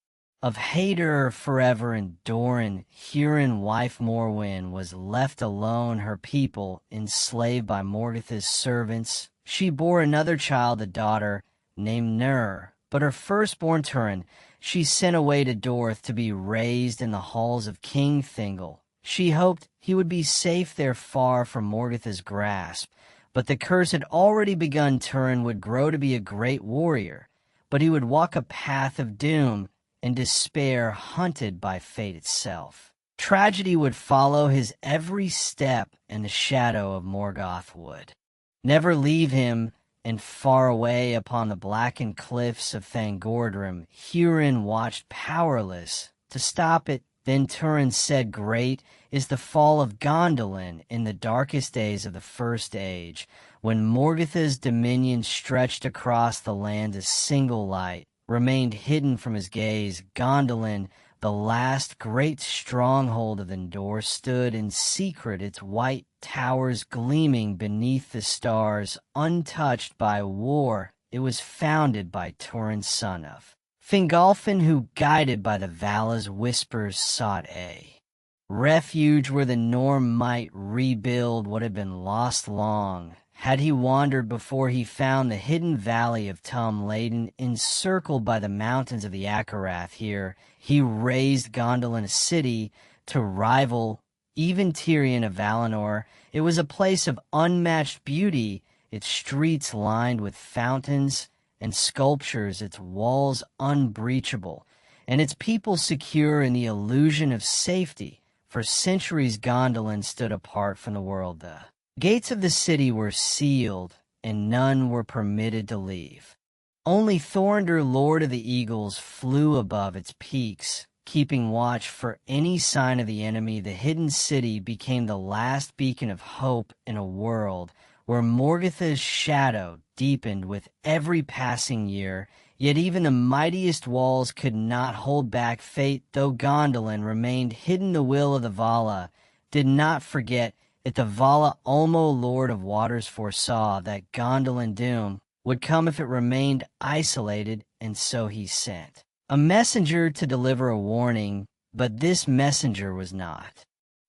[SPEAKER 1] of Hader forever. And Doran, Hurin wife Morwen, was left alone, her people enslaved by Morgoth's servants. She bore another child, a daughter named Nur, but her firstborn Turin she sent away to Dorth to be raised in the halls of King Thingol. She hoped he would be safe there, far from Morgoth's grasp, but the curse had already begun. Turin would grow to be a great warrior, but he would walk a path of doom and despair, hunted by fate itself. Tragedy would follow his every step, and the shadow of Morgoth would never leave him. And far away upon the blackened cliffs of Thangordrum, Hurin watched, powerless to stop it. Then Turin said, "Great is the fall of Gondolin in the darkest days of the First Age, when Morgoth's dominion stretched across the land. A single light remained hidden from his gaze. Gondolin, the last great stronghold of Endor, stood in secret, its white towers gleaming beneath the stars, untouched by war. It was founded by Turin, son of Fingolfin, who, guided by the Vala's whispers, sought refuge where the Norm might rebuild what had been lost long. Had he wandered before he found the hidden valley of Tum Laden encircled by the mountains of the Akarath here, he raised Gondolin a city to rival even Tyrion of Valinor. It was a place of unmatched beauty, its streets lined with fountains and sculptures, its walls unbreachable, and its people secure in the illusion of safety. For centuries Gondolin stood apart from the world. The gates of the city were sealed, and none were permitted to leave. Only Thorndr, Lord of the Eagles, flew above its peaks, keeping watch for any sign of the enemy. The hidden city became the last beacon of hope in a world where Morgotha's shadow deepened with every passing year. Yet even the mightiest walls could not hold back fate, though Gondolin remained hidden. The will of the Vala did not forget it. The Vala Ulmo, Lord of Waters, foresaw that Gondolin doom would come if it remained isolated, and so he sent a messenger to deliver a warning, but this messenger was not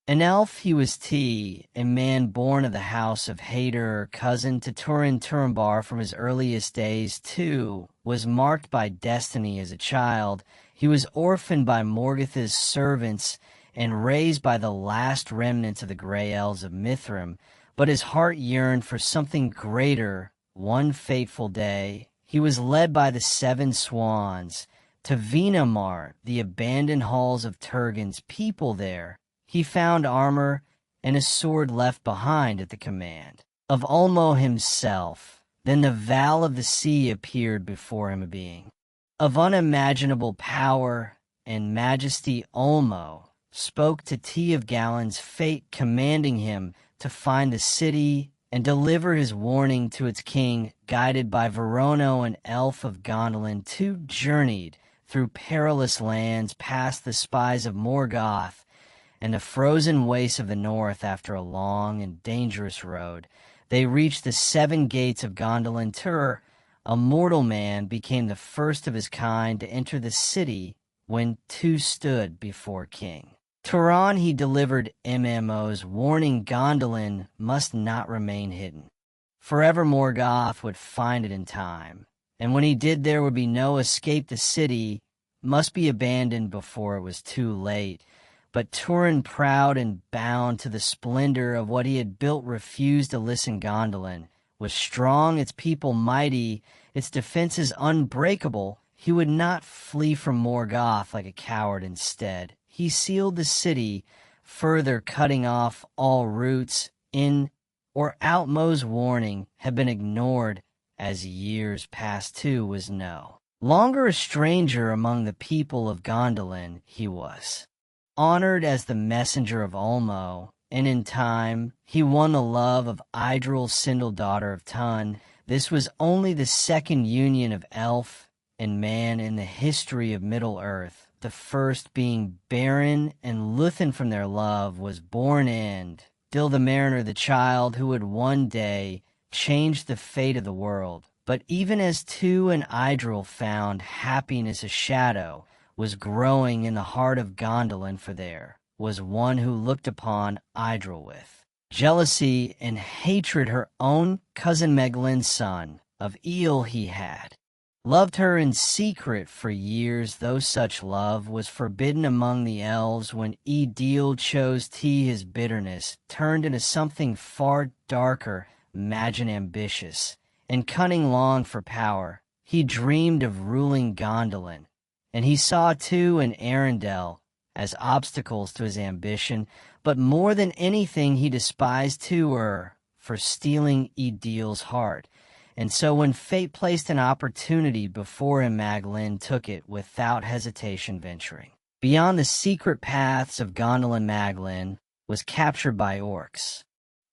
[SPEAKER 1] an elf. He was a man born of the house of Hader, cousin to Turin Turambar. From his earliest days, too, was marked by destiny as a child. He was orphaned by Morgotha's servants and raised by the last remnants of the Grey Elves of Mithrim, but his heart yearned for something greater. One fateful day, he was led by the Seven Swans to Venamar, the abandoned halls of Turgon's people. There he found armor and a sword left behind at the command of Ulmo himself. Then the Val of the Sea appeared before him, a being of unimaginable power and majesty. Ulmo spoke to of Galen's fate, commanding him to find the city and deliver his warning to its king. Guided by Verono, an elf of Gondolin, two journeyed through perilous lands, past the spies of Morgoth and the frozen wastes of the north. After a long and dangerous road, they reached the seven gates of Gondolin. Tur, a mortal man, became the first of his kind to enter the city when two stood before King Turan. He delivered MMO's warning: Gondolin must not remain hidden. Forever Morgoth would find it in time, and when he did, there would be no escape. The city must be abandoned before it was too late. But Turin, proud and bound to the splendor of what he had built, refused to listen. Gondolin was strong, its people mighty, its defenses unbreakable. He would not flee from Morgoth like a coward. Instead, he sealed the city, further cutting off all routes in or out. Mo's warning had been ignored as years passed. Too was no longer a stranger among the people of Gondolin. He was honored as the messenger of Ulmo, and in time he won the love of Idril, Sindel, daughter of Tun. This was only the second union of elf and man in the history of Middle-earth, the first being barren and Luthen. From their love was born Dil the Mariner, the child who would one day change the fate of the world. But even as Tu and Idril found happiness, a shadow was growing in the heart of Gondolin, for there was one who looked upon Idril with jealousy and hatred. Her own cousin Meglin's son of Eel, he had loved her in secret for years, though such love was forbidden among the elves. When Edil chose his bitterness turned into something far darker. Imagine ambitious and cunning, longed for power. He dreamed of ruling Gondolin, and he saw Tu and Arendelle as obstacles to his ambition. But more than anything, he despised Tu for stealing Edil's heart. And so when fate placed an opportunity before him, Maglin took it without hesitation. Venturing beyond the secret paths of Gondolin, Maglin was captured by orcs,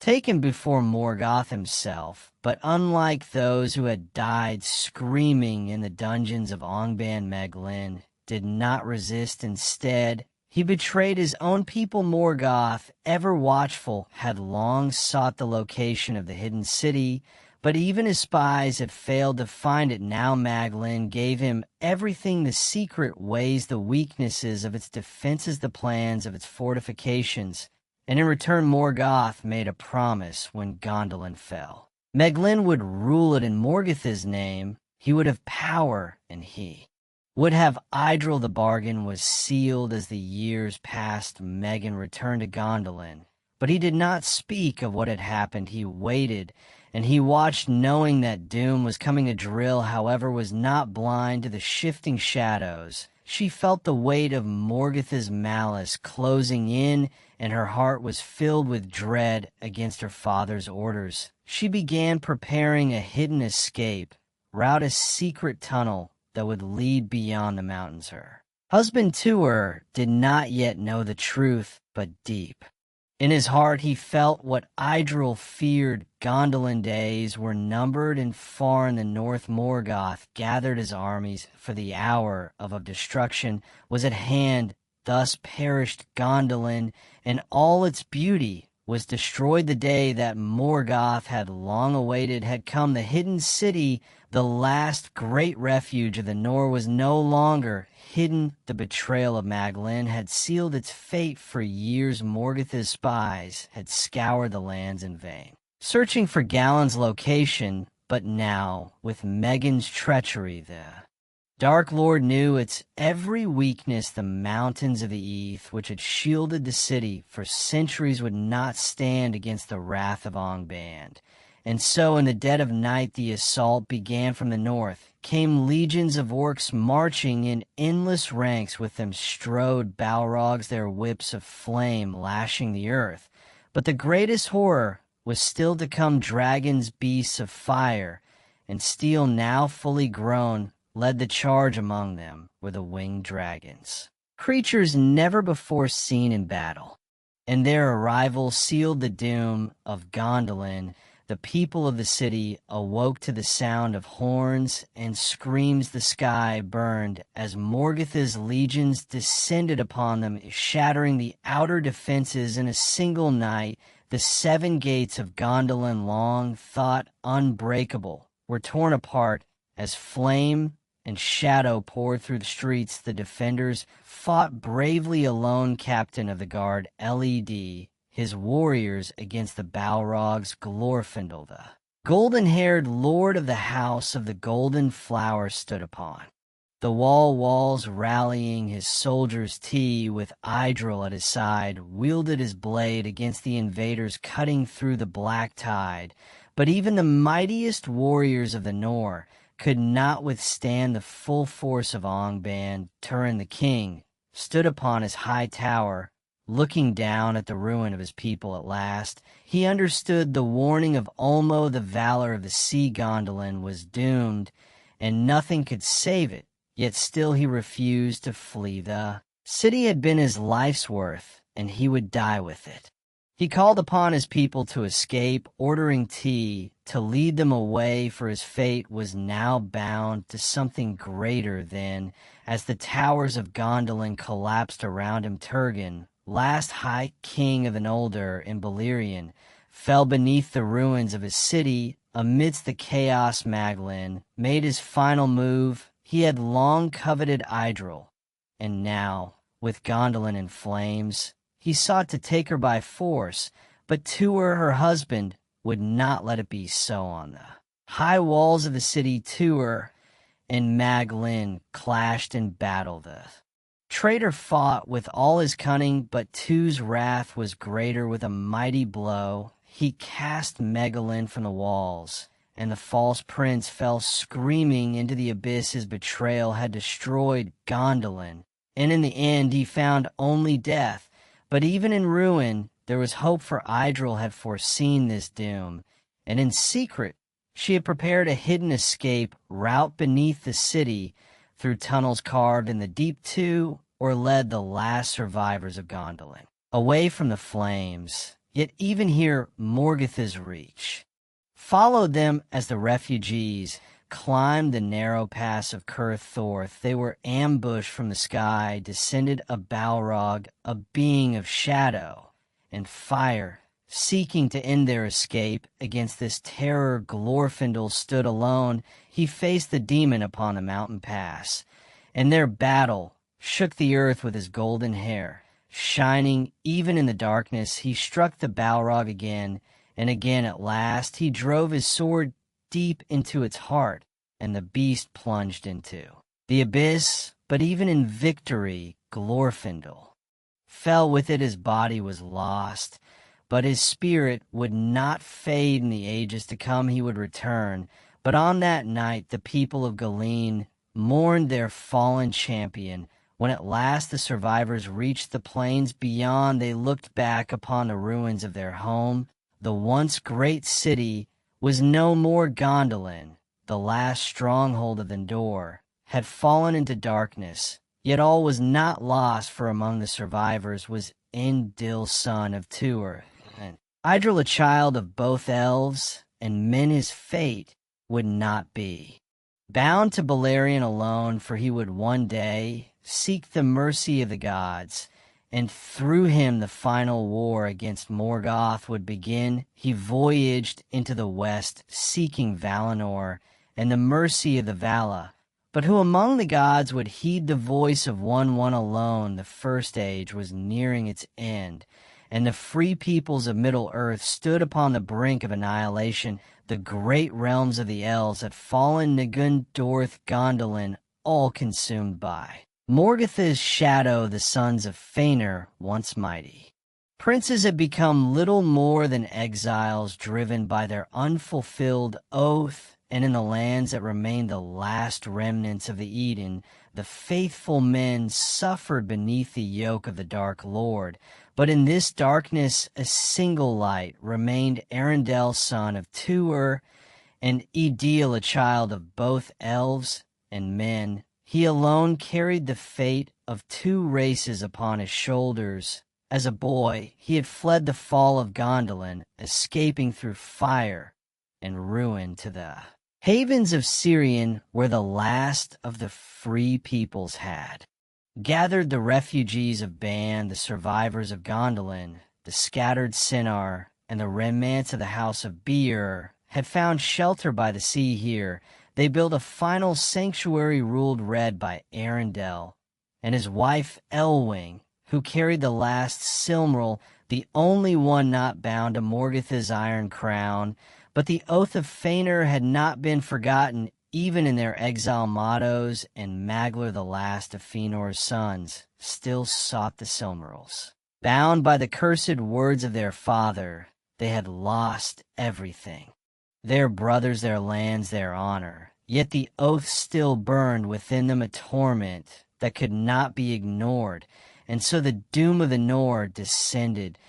[SPEAKER 1] taken before Morgoth himself. But unlike those who had died screaming in the dungeons of Ongban, Maglin did not resist. Instead, he betrayed his own people. Morgoth, ever watchful, had long sought the location of the hidden city, But even his spies had failed to find it. Now Maglin gave him everything: the secret ways, the weaknesses of its defenses, the plans of its fortifications. And in return Morgoth made a promise when Gondolin fell. Meglin would rule it in Morgoth's name. He would have power, and he would have Idril. The bargain was sealed. As the years passed, Megan returned to Gondolin. But he did not speak of what had happened. He waited, and he watched, knowing that doom was coming. Adril, however, was not blind to the shifting shadows. She felt the weight of Morgoth's malice closing in, and her heart was filled with dread against her father's orders. She began preparing a hidden escape route, a secret tunnel that would lead beyond the mountains. Her husband Tuor did not yet know the truth, but deep in his heart he felt what Idril feared. Gondolin days were numbered, and far in the north Morgoth gathered his armies, for the hour of destruction was at hand. Thus perished Gondolin, and all its beauty was destroyed. The day that Morgoth had long awaited had come. The hidden city, the last great refuge of the Nor, was no longer hidden. The betrayal of Maglin had sealed its fate. For years Morgoth's spies had scoured the lands in vain, searching for Galen's location. But now, with Megan's treachery, the Dark Lord knew its every weakness. The mountains of the East, which had shielded the city for centuries, would not stand against the wrath of Angband. And so in the dead of night the assault began. From the north came legions of orcs marching in endless ranks. With them strode Balrogs, their whips of flame lashing the earth. But the greatest horror was still to come. Dragons, beasts of fire and steel, now fully grown, led the charge. Among them were the winged dragons, creatures never before seen in battle, and their arrival sealed the doom of Gondolin. The people of the city awoke to the sound of horns and screams. The sky burned as Morgoth's legions descended upon them, shattering the outer defenses in a single night. The 7 gates of Gondolin, long thought unbreakable, were torn apart as flame and shadow poured through the streets. The defenders fought bravely. Alone, captain of the guard, Led his warriors against the Balrogs. Glorfindel, the golden-haired lord of the house of the golden flower, stood upon the walls, rallying his soldiers. With Idril at his side, wielded his blade against the invaders, cutting through the black tide. But even the mightiest warriors of the Nor could not withstand the full force of Angband. Turin the king stood upon his high tower, looking down at the ruin of his people. At last he understood the warning of Ulmo. The valor of the sea Gondolin was doomed, and nothing could save it. Yet still he refused to flee. The city had been his life's worth, and he would die with it. He called upon his people to escape, ordering to lead them away, for his fate was now bound to something greater than. As the towers of Gondolin collapsed around him, Turgon, last high king of the Noldor in Beleriand, fell beneath the ruins of his city. Amidst the chaos, Maglin made his final move. He had long coveted Idril, and now, with Gondolin in flames, he sought to take her by force. But Tuor, her husband, would not let it be so. On the high walls of the city, Tuor and Maglin clashed in battle. The traitor fought with all his cunning, but Tu's wrath was greater. With a mighty blow, he cast Megalin from the walls, and the false prince fell screaming into the abyss. His betrayal had destroyed Gondolin, and in the end he found only death. But even in ruin there was hope, for Idril had foreseen this doom, and in secret she had prepared a hidden escape route beneath the city, through tunnels carved in the deep or led the last survivors of Gondolin away from the flames. Yet even here Morgoth's reach followed them as the refugees climbed the narrow pass of Kurthorth. They were ambushed. From the sky descended a Balrog, a being of shadow and fire, Seeking to end their escape against this terror, Glorfindel stood alone. He faced the demon upon the mountain pass, and their battle shook the earth with his golden hair. Shining even in the darkness, he struck the Balrog again, and again at last he drove his sword deep into its heart, and the beast plunged into the abyss. But even in victory, Glorfindel fell with it. His body was lost, but his spirit would not fade in the ages to come. He would return. But on that night, the people of Galeen mourned their fallen champion. When at last the survivors reached the plains beyond, they looked back upon the ruins of their home. The once great city was no more. Gondolin, the last stronghold of Endor, had fallen into darkness. Yet all was not lost, for among the survivors was Indil, son of Tuor, and Idril, a child of both elves and men. His fate would not be bound to Beleriand alone, for he would one day seek the mercy of the gods, and through him the final war against Morgoth would begin. He voyaged into the west, seeking Valinor and the mercy of the Vala. But who among the gods would heed the voice of one alone? The first age was nearing its end, and the free peoples of Middle-earth stood upon the brink of annihilation. The great realms of the elves had fallen, Ngun, Dorth, Gondolin, all consumed by Morgoth's shadow. The sons of Fëanor, once mighty princes, had become little more than exiles, driven by their unfulfilled oath. And in the lands that remained the last remnants of the Eden, the faithful men suffered beneath the yoke of the Dark Lord. But in this darkness a single light remained, Arundel, son of Tuor, and Edil, a child of both elves and men. He alone carried the fate of two races upon his shoulders. As a boy, he had fled the fall of Gondolin, escaping through fire and ruin to the havens of Sirion, where the last of the free peoples had gathered. The refugees of Ban, the survivors of Gondolin, the scattered Sinnar, and the remnants of the house of Beer had found shelter by the sea here. They built a final sanctuary ruled red by Arundel and his wife Elwing, who carried the last Silmaril, the only one not bound to Morgoth's iron crown. But the oath of Fëanor had not been forgotten, even in their exile mottos, and Maglar, the last of Fëanor's sons, still sought the Silmarils. Bound by the cursed words of their father, they had lost everything: their brothers, their lands, their honor. Yet the oath still burned within them, a torment that could not be ignored. And so the doom of the Nord descended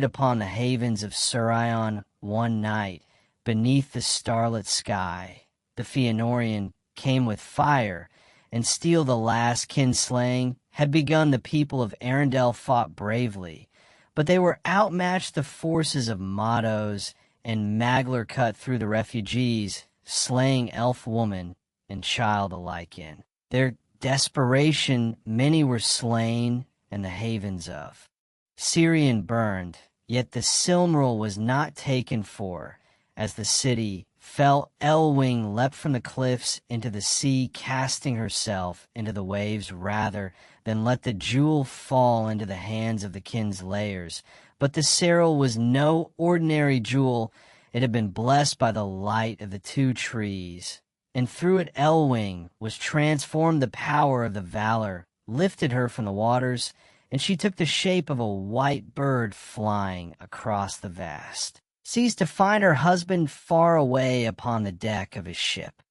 [SPEAKER 1] upon the havens of Sirion one night. Beneath the starlit sky, the Fëanorian came with fire and steel. The last kinslaying had begun. The people of Arundel fought bravely, but they were outmatched. The forces of Mottos and Maglar cut through the refugees, slaying elf, woman, and child alike. In their desperation, many were slain, and the havens of Sirion burned. Yet the Silmaril was not taken, for as the city fell, Elwing leapt from the cliffs into the sea, casting herself into the waves rather than let the jewel fall into the hands of the kinslayers. But the Serral was no ordinary jewel. It had been blessed by the light of the two trees, and through it Elwing was transformed. The power of the Valor lifted her from the waters, and she took the shape of a white bird flying across the vast seas to find her husband far away upon the deck of his ship.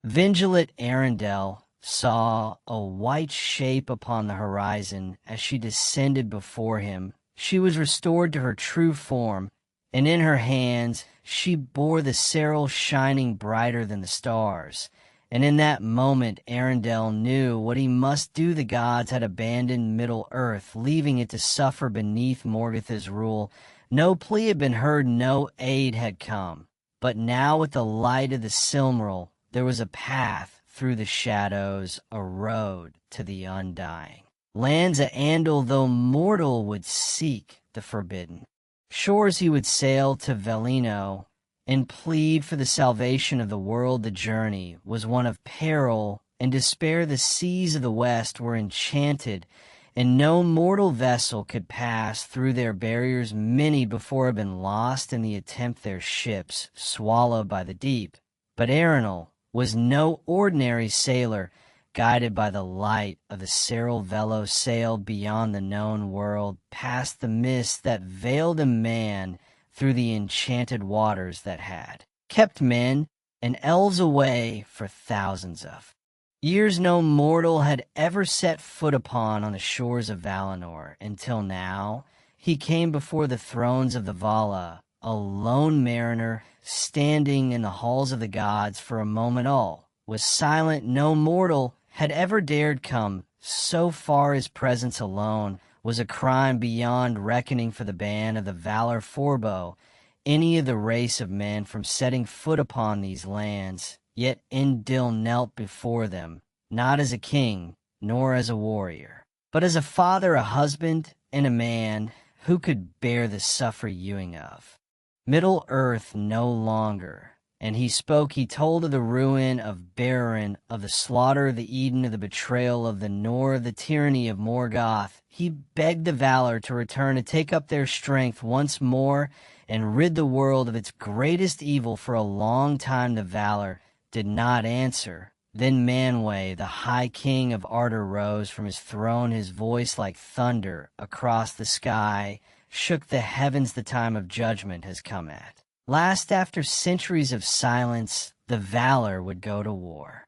[SPEAKER 1] Vingilant Arundel saw a white shape upon the horizon as she descended before him. She was restored to her true form, and in her hands she bore the Serral, shining brighter than the stars. And in that moment Arundel knew what he must do. The gods had abandoned Middle-earth, leaving it to suffer beneath Morgoth's rule. No plea had been heard, no aid had come. But now with the light of the Silmaril there was a path through the shadows, a road to the undying lands of Andal, though mortal would seek the forbidden Shores he would sail to Velino and plead for the salvation of the world. The journey was one of peril and despair. The seas of the west were enchanted, and no mortal vessel could pass through their barriers. Many before had been lost in the attempt, their ships swallowed by the deep. But Arenal was no ordinary sailor. Guided by the light of the Cervelo, sailed beyond the known world, past the mist that veiled a man, through the enchanted waters that had kept men and elves away for thousands of years. No mortal had ever set foot upon on the shores of Valinor until now. He came before the thrones of the Vala, a lone mariner, standing in the halls of the gods. For a moment all was silent. No mortal had ever dared come so far. His presence alone was a crime beyond reckoning for the band of the Valor Forbo, any of the race of men, from setting foot upon these lands. Yet Indil knelt before them, not as a king, nor as a warrior, but as a father, a husband, and a man who could bear the suffering of Middle-earth no longer. And he spoke, he told of the ruin of Beren, of the slaughter of the Eden, of the betrayal of the Nor, of the tyranny of Morgoth. He begged the Valor to return, to take up their strength once more, and rid the world of its greatest evil. For a long time the Valor did not answer. Then Manwë, the high king of Ardor, rose from his throne. His voice like thunder across the sky shook the heavens. The time of judgment has come at last. After centuries of silence, the Valor would go to war.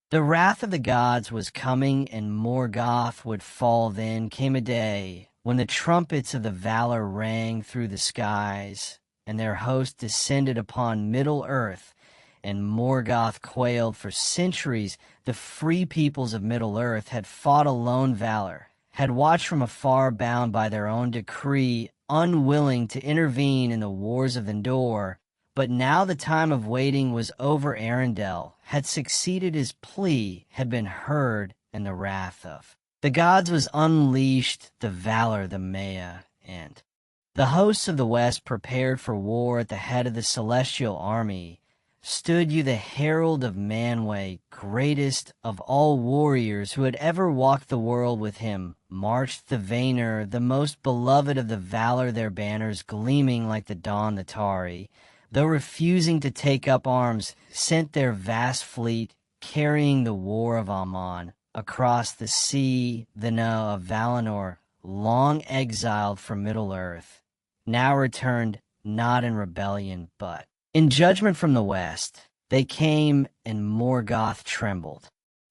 [SPEAKER 1] The wrath of the gods was coming, and Morgoth would fall. Then came a day when the trumpets of the Valor rang through the skies, and their host descended upon Middle-earth, and Morgoth quailed. For centuries, the free peoples of Middle-earth had fought alone. Valor had watched from afar, bound by their own decree, unwilling to intervene in the wars of Endor. But now the time of waiting was over. Arendelle had succeeded. His plea had been heard, and the wrath of the gods was unleashed. The Valor, the Maya, and the hosts of the west prepared for war. At the head of the celestial army stood you, the herald of Manwë, greatest of all warriors who had ever walked the world. With him marched the Vanir, the most beloved of the Valor, their banners gleaming like the dawn. The Tari, though refusing to take up arms, sent their vast fleet, carrying the war of Aman across the sea. The Na of Valinor, long exiled from Middle-earth, now returned, not in rebellion, but in judgment from the west. They came, and Morgoth trembled.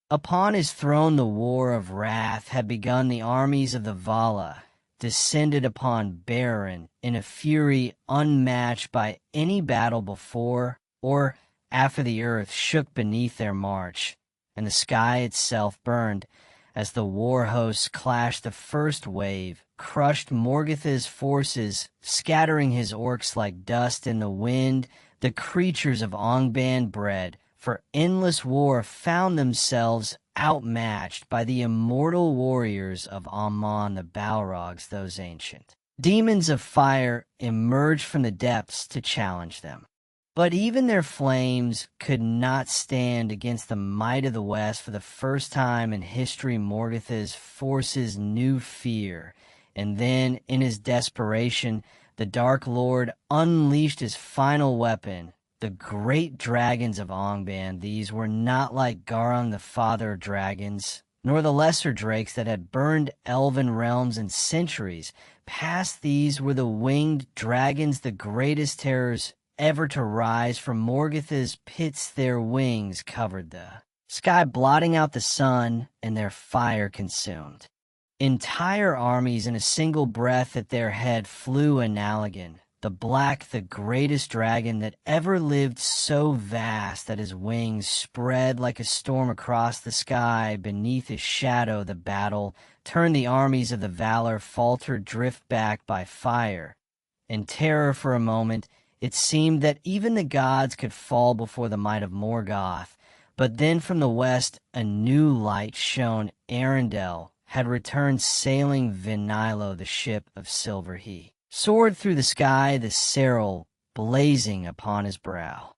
[SPEAKER 1] Upon his throne the war of wrath had begun. The armies of the Vala descended upon Beren in a fury unmatched by any battle before or after. The earth shook beneath their march, and the sky itself burned as the war hosts clashed. The first wave crushed Morgoth's forces, scattering his orcs like dust in the wind. The creatures of Angband, bred for endless war, found themselves outmatched by the immortal warriors of Aman. The Balrogs, those ancient demons of fire, emerged from the depths to challenge them. But even their flames could not stand against the might of the west. For the first time in history, Morgoth's forces knew fear. And then, in his desperation, the Dark Lord unleashed his final weapon, the great dragons of Angband. These were not like Garung, the father of dragons, nor the lesser drakes that had burned elven realms in centuries past. These were the winged dragons, the greatest terrors ever to rise from Morgoth's pits. Their wings covered the sky, blotting out the sun, and their fire consumed entire armies. In a single breath at their head flew Analagan, the black, the greatest dragon that ever lived, so vast that his wings spread like a storm across the sky. Beneath his shadow the battle turned. The armies of the Valor faltered, drift back by fire and terror. For a moment it seemed that even the gods could fall before the might of Morgoth. But then from the west a new light shone. Arendelle had returned, sailing Vinilo, the ship of silver. He soared through the sky, the cerul blazing upon his brow.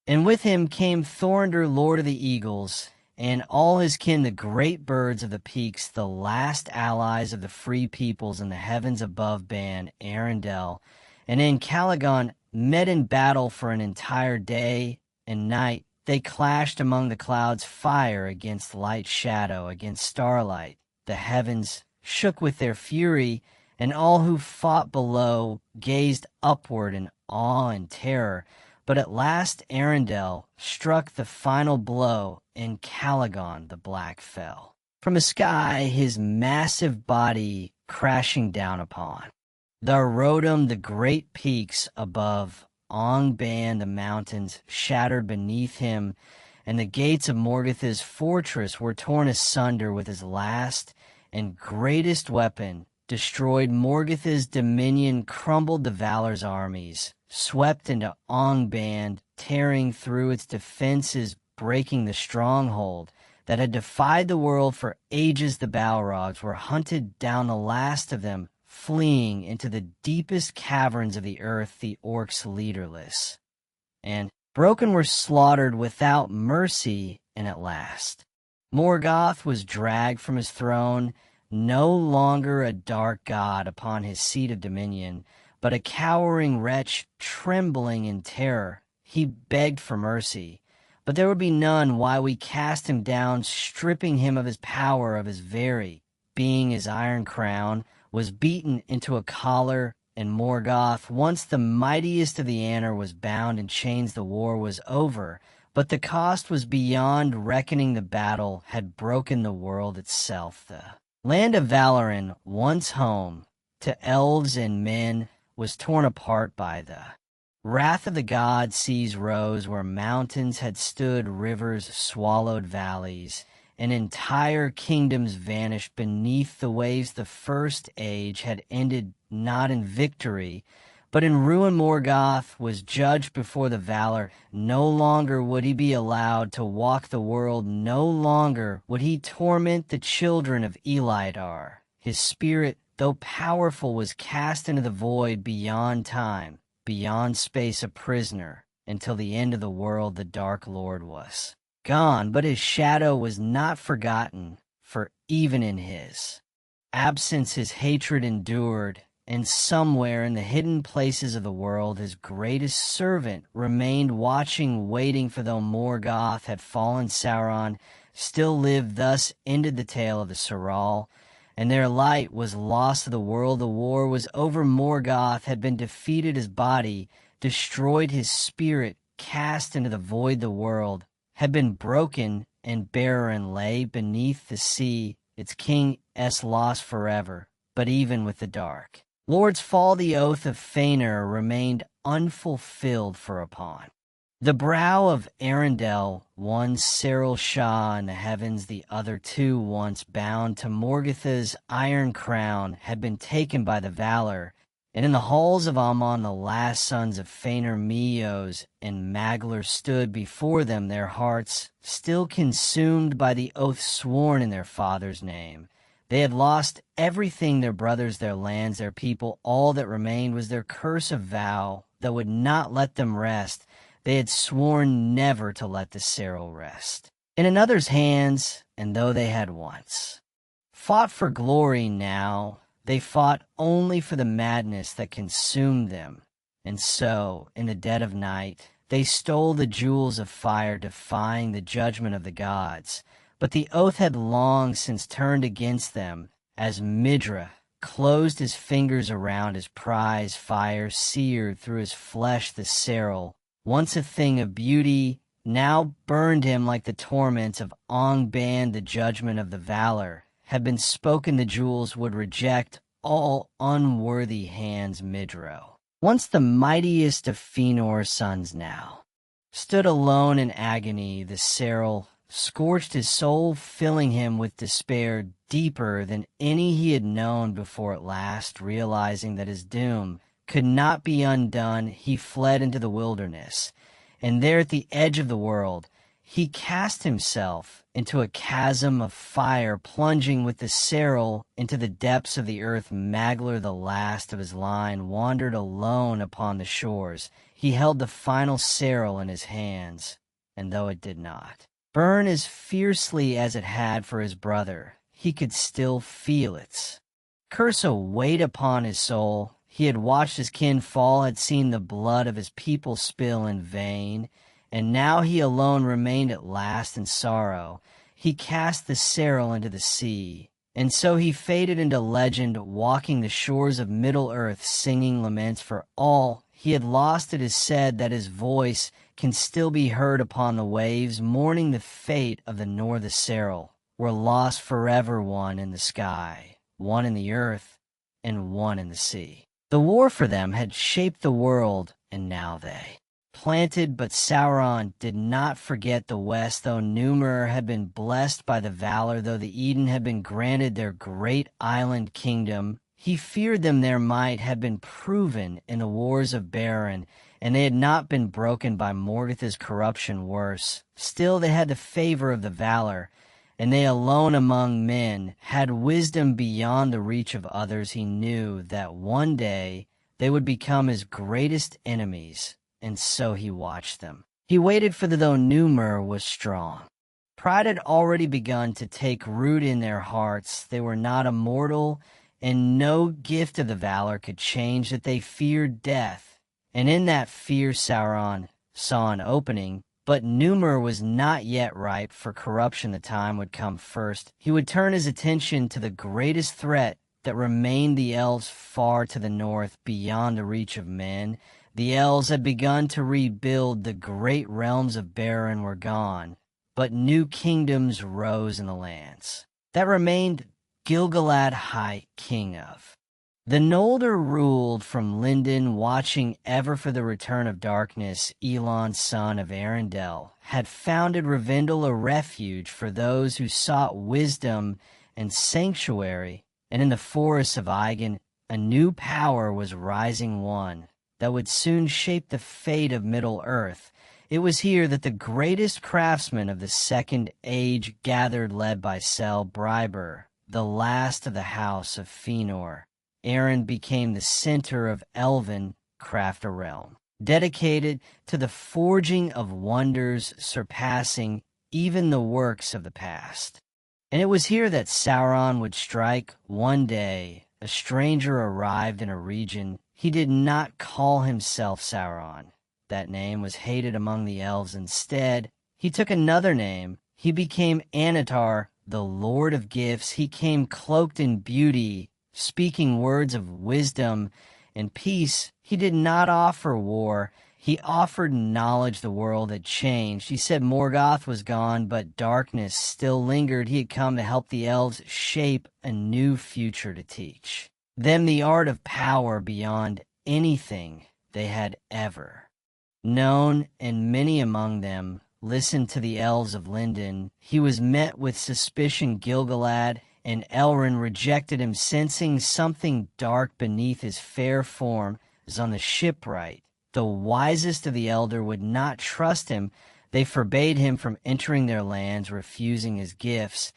[SPEAKER 1] And with him came Thorinder, Lord of the Eagles, and all his kin, the great birds of the peaks, the last allies of the free peoples in the heavens above band Arundel, and in Calagon met in battle for an entire day and night. They clashed among the clouds, fire against light, shadow against starlight. The heavens shook with their fury, and all who fought below gazed upward in awe and terror. But at last Arundel struck the final blow, and Calagon the Black fell from the sky, his massive body crashing down upon the Rotem, the great peaks above Ongban, the mountains shattered beneath him, and the gates of Morgoth's fortress were torn asunder with his last and greatest weapon. Destroyed Morgoth's dominion, crumbled the Valor's armies, swept into Ongban, tearing through its defenses, breaking the stronghold that had defied the world for ages. The Balrogs were hunted down, the last of them fleeing into the deepest caverns of the earth, the orcs leaderless. And broken were slaughtered without mercy, and at last Morgoth was dragged from his throne, no longer a dark god upon his seat of dominion, but a cowering wretch trembling in terror. He begged for mercy, but there would be none. Why, we cast him down, stripping him of his power, of his very being. His iron crown was beaten into a collar, and Morgoth, once the mightiest of the Aenir, was bound in chains. The war was over, but the cost was beyond reckoning. The battle had broken the world itself. The land of Valoran, once home to elves and men, was torn apart by the wrath of the gods. Seas rose where mountains had stood, rivers swallowed valleys, and entire kingdoms vanished beneath the waves. The first age had ended not in victory, but in ruin. Morgoth was judged before the Valor. No longer would he be allowed to walk the world. No longer would he torment the children of Elidar. His spirit, though powerful, was cast into the void, beyond time, beyond space, a prisoner, until the end of the world. The Dark Lord was gone, but his shadow was not forgotten, for even in his absence his hatred endured, and somewhere in the hidden places of the world his greatest servant remained, watching, waiting. For though Morgoth had fallen, Sauron still lived. Thus ended the tale of the Serral, and their light was lost to the world. The war was over. Morgoth had been defeated, his body destroyed, his spirit cast into the void. The world had been broken, and Beren lay beneath the sea, its king lost forever. But even with the Dark Lord's fall, the oath of Fëanor remained unfulfilled. For upon the brow of Arundel, one Cerul Shah in the heavens, the other two, once bound to Morgoth's iron crown, had been taken by the Valor. And in the halls of Ammon, the last sons of Fëanor, Meos and Maglar, stood before them, their hearts still consumed by the oath sworn in their father's name. They had lost everything, their brothers, their lands, their people. All that remained was their curse of vow that would not let them rest. They had sworn never to let the Cerul rest in another's hands, and though they had once fought for glory, now they fought only for the madness that consumed them. And so, in the dead of night, they stole the jewels of fire, defying the judgment of the gods. But the oath had long since turned against them, as Midra closed his fingers around his prize. Fire seared through his flesh. The Cerul, once a thing of beauty, now burned him like the torments of Ongban. The judgment of the Valor had been spoken. The jewels would reject all unworthy hands. Midro, once the mightiest of Fëanor's sons, now stood alone in agony. The Cerul scorched his soul, filling him with despair deeper than any he had known before. At last, realizing that his doom could not be undone, he fled into the wilderness, and there at the edge of the world he cast himself into a chasm of fire, plunging with the Serral into the depths of the earth. Maglar, the last of his line, wandered alone upon the shores. He held the final Serral in his hands, and though it did not burn as fiercely as it had for his brother, he could still feel its curse weighed upon his soul. He had watched his kin fall, had seen the blood of his people spill in vain, and now he alone remained at last in sorrow. He cast the Serral into the sea, and so he faded into legend, walking the shores of Middle-earth, singing laments for all he had lost. It is said that his voice can still be heard upon the waves, mourning the fate of the North. The Serral were lost forever, one in the sky, one in the earth, and one in the sea. The war for them had shaped the world, and now they planted, but Sauron did not forget the West. Though Numenor had been blessed by the valor, though the Eden had been granted their great island kingdom, he feared them. Their might had been proven in the wars of Beren, and they had not been broken by Morgoth's corruption. Worse still, they had the favor of the valor, and they alone among men had wisdom beyond the reach of others. He knew that one day they would become his greatest enemies, and so he watched them. He waited for though Numenor was strong. Pride had already begun to take root in their hearts. They were not immortal, and no gift of the valor could change that. They feared death, and in that fear Sauron saw an opening. But Numenor was not yet ripe for corruption. The time would come first. He would turn his attention to the greatest threat that remained, the elves far to the north, beyond the reach of men. The elves had begun to rebuild. The great realms of Beren were gone, but new kingdoms rose in the lands that remained Gil-galad high king of. The Noldor ruled from Lindon, watching ever for the return of darkness. Elon, son of Arendelle, had founded Rivendell, a refuge for those who sought wisdom and sanctuary, and in the forests of Aigen a new power was rising, one that would soon shape the fate of Middle-earth. It was here that the greatest craftsmen of the Second Age gathered, led by Celebrimbor, the last of the house of Fëanor. Eren became the center of elven craft, a realm dedicated to the forging of wonders surpassing even the works of the past. And it was here that Sauron would strike. One day, a stranger arrived in a region. He did not call himself Sauron. That name was hated among the elves. Instead, he took another name. He became Annatar, the Lord of Gifts. He came cloaked in beauty, speaking words of wisdom and peace. He did not offer war. He offered knowledge. The world had changed. He said Morgoth was gone, but darkness still lingered. He had come to help the elves shape a new future, to teach them the art of power beyond anything they had ever known, and many among them listened to the elves of Lindon. He was met with suspicion. Gil-galad and Elrond rejected him, sensing something dark beneath his fair form. As on the shipwright, the wisest of the Elder would not trust him. They forbade him from entering their lands, refusing his gifts.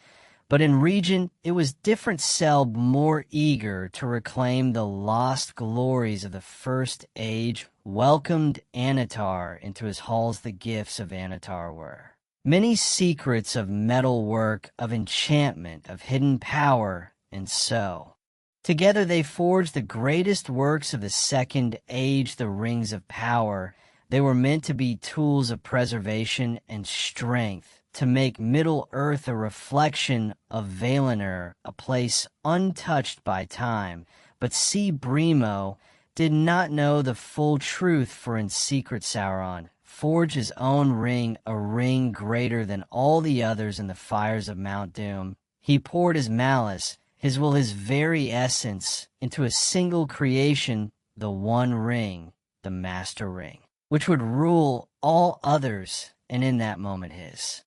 [SPEAKER 1] But in region, it was different. Selb, more eager to reclaim the lost glories of the First Age, welcomed Annatar into his halls. The gifts of Annatar were many secrets of metal work, of enchantment, of hidden power, and so together they forged the greatest works of the Second Age, the Rings of Power. They were meant to be tools of preservation and strength, to make Middle-earth a reflection of Valinor, a place untouched by time. But Brimo did not know the full truth, for in secret Sauron forged his own ring, a ring greater than all the others. In the fires of Mount Doom, he poured his malice, his will, his very essence, into a single creation, the One Ring, the Master Ring, which would rule all others, and in that moment his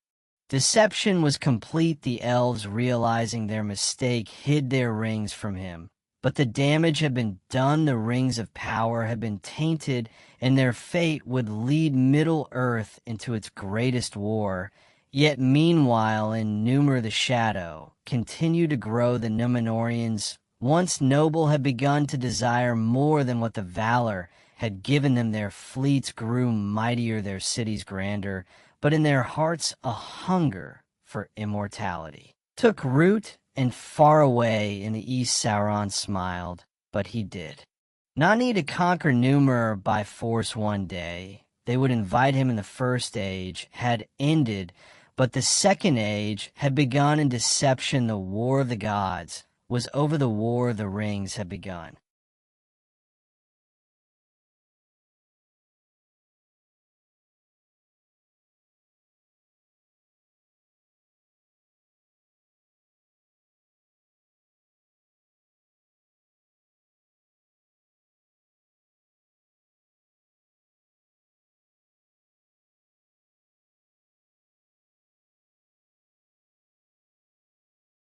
[SPEAKER 1] deception was complete. The elves, realizing their mistake, hid their rings from him. But the damage had been done, the rings of power had been tainted, and their fate would lead Middle-earth into its greatest war. Yet meanwhile, in Numer the Shadow, continued to grow the Númenóreans. Once noble, had begun to desire more than what the valor had given them. Their fleets grew mightier, their cities grander, but in their hearts a hunger for immortality took root, and far away in the east Sauron smiled, but he did not need to conquer Numer by force one day. They would invite him in. The first age had ended, but the second age had begun in deception. The war of the gods was over, the war of the rings had begun.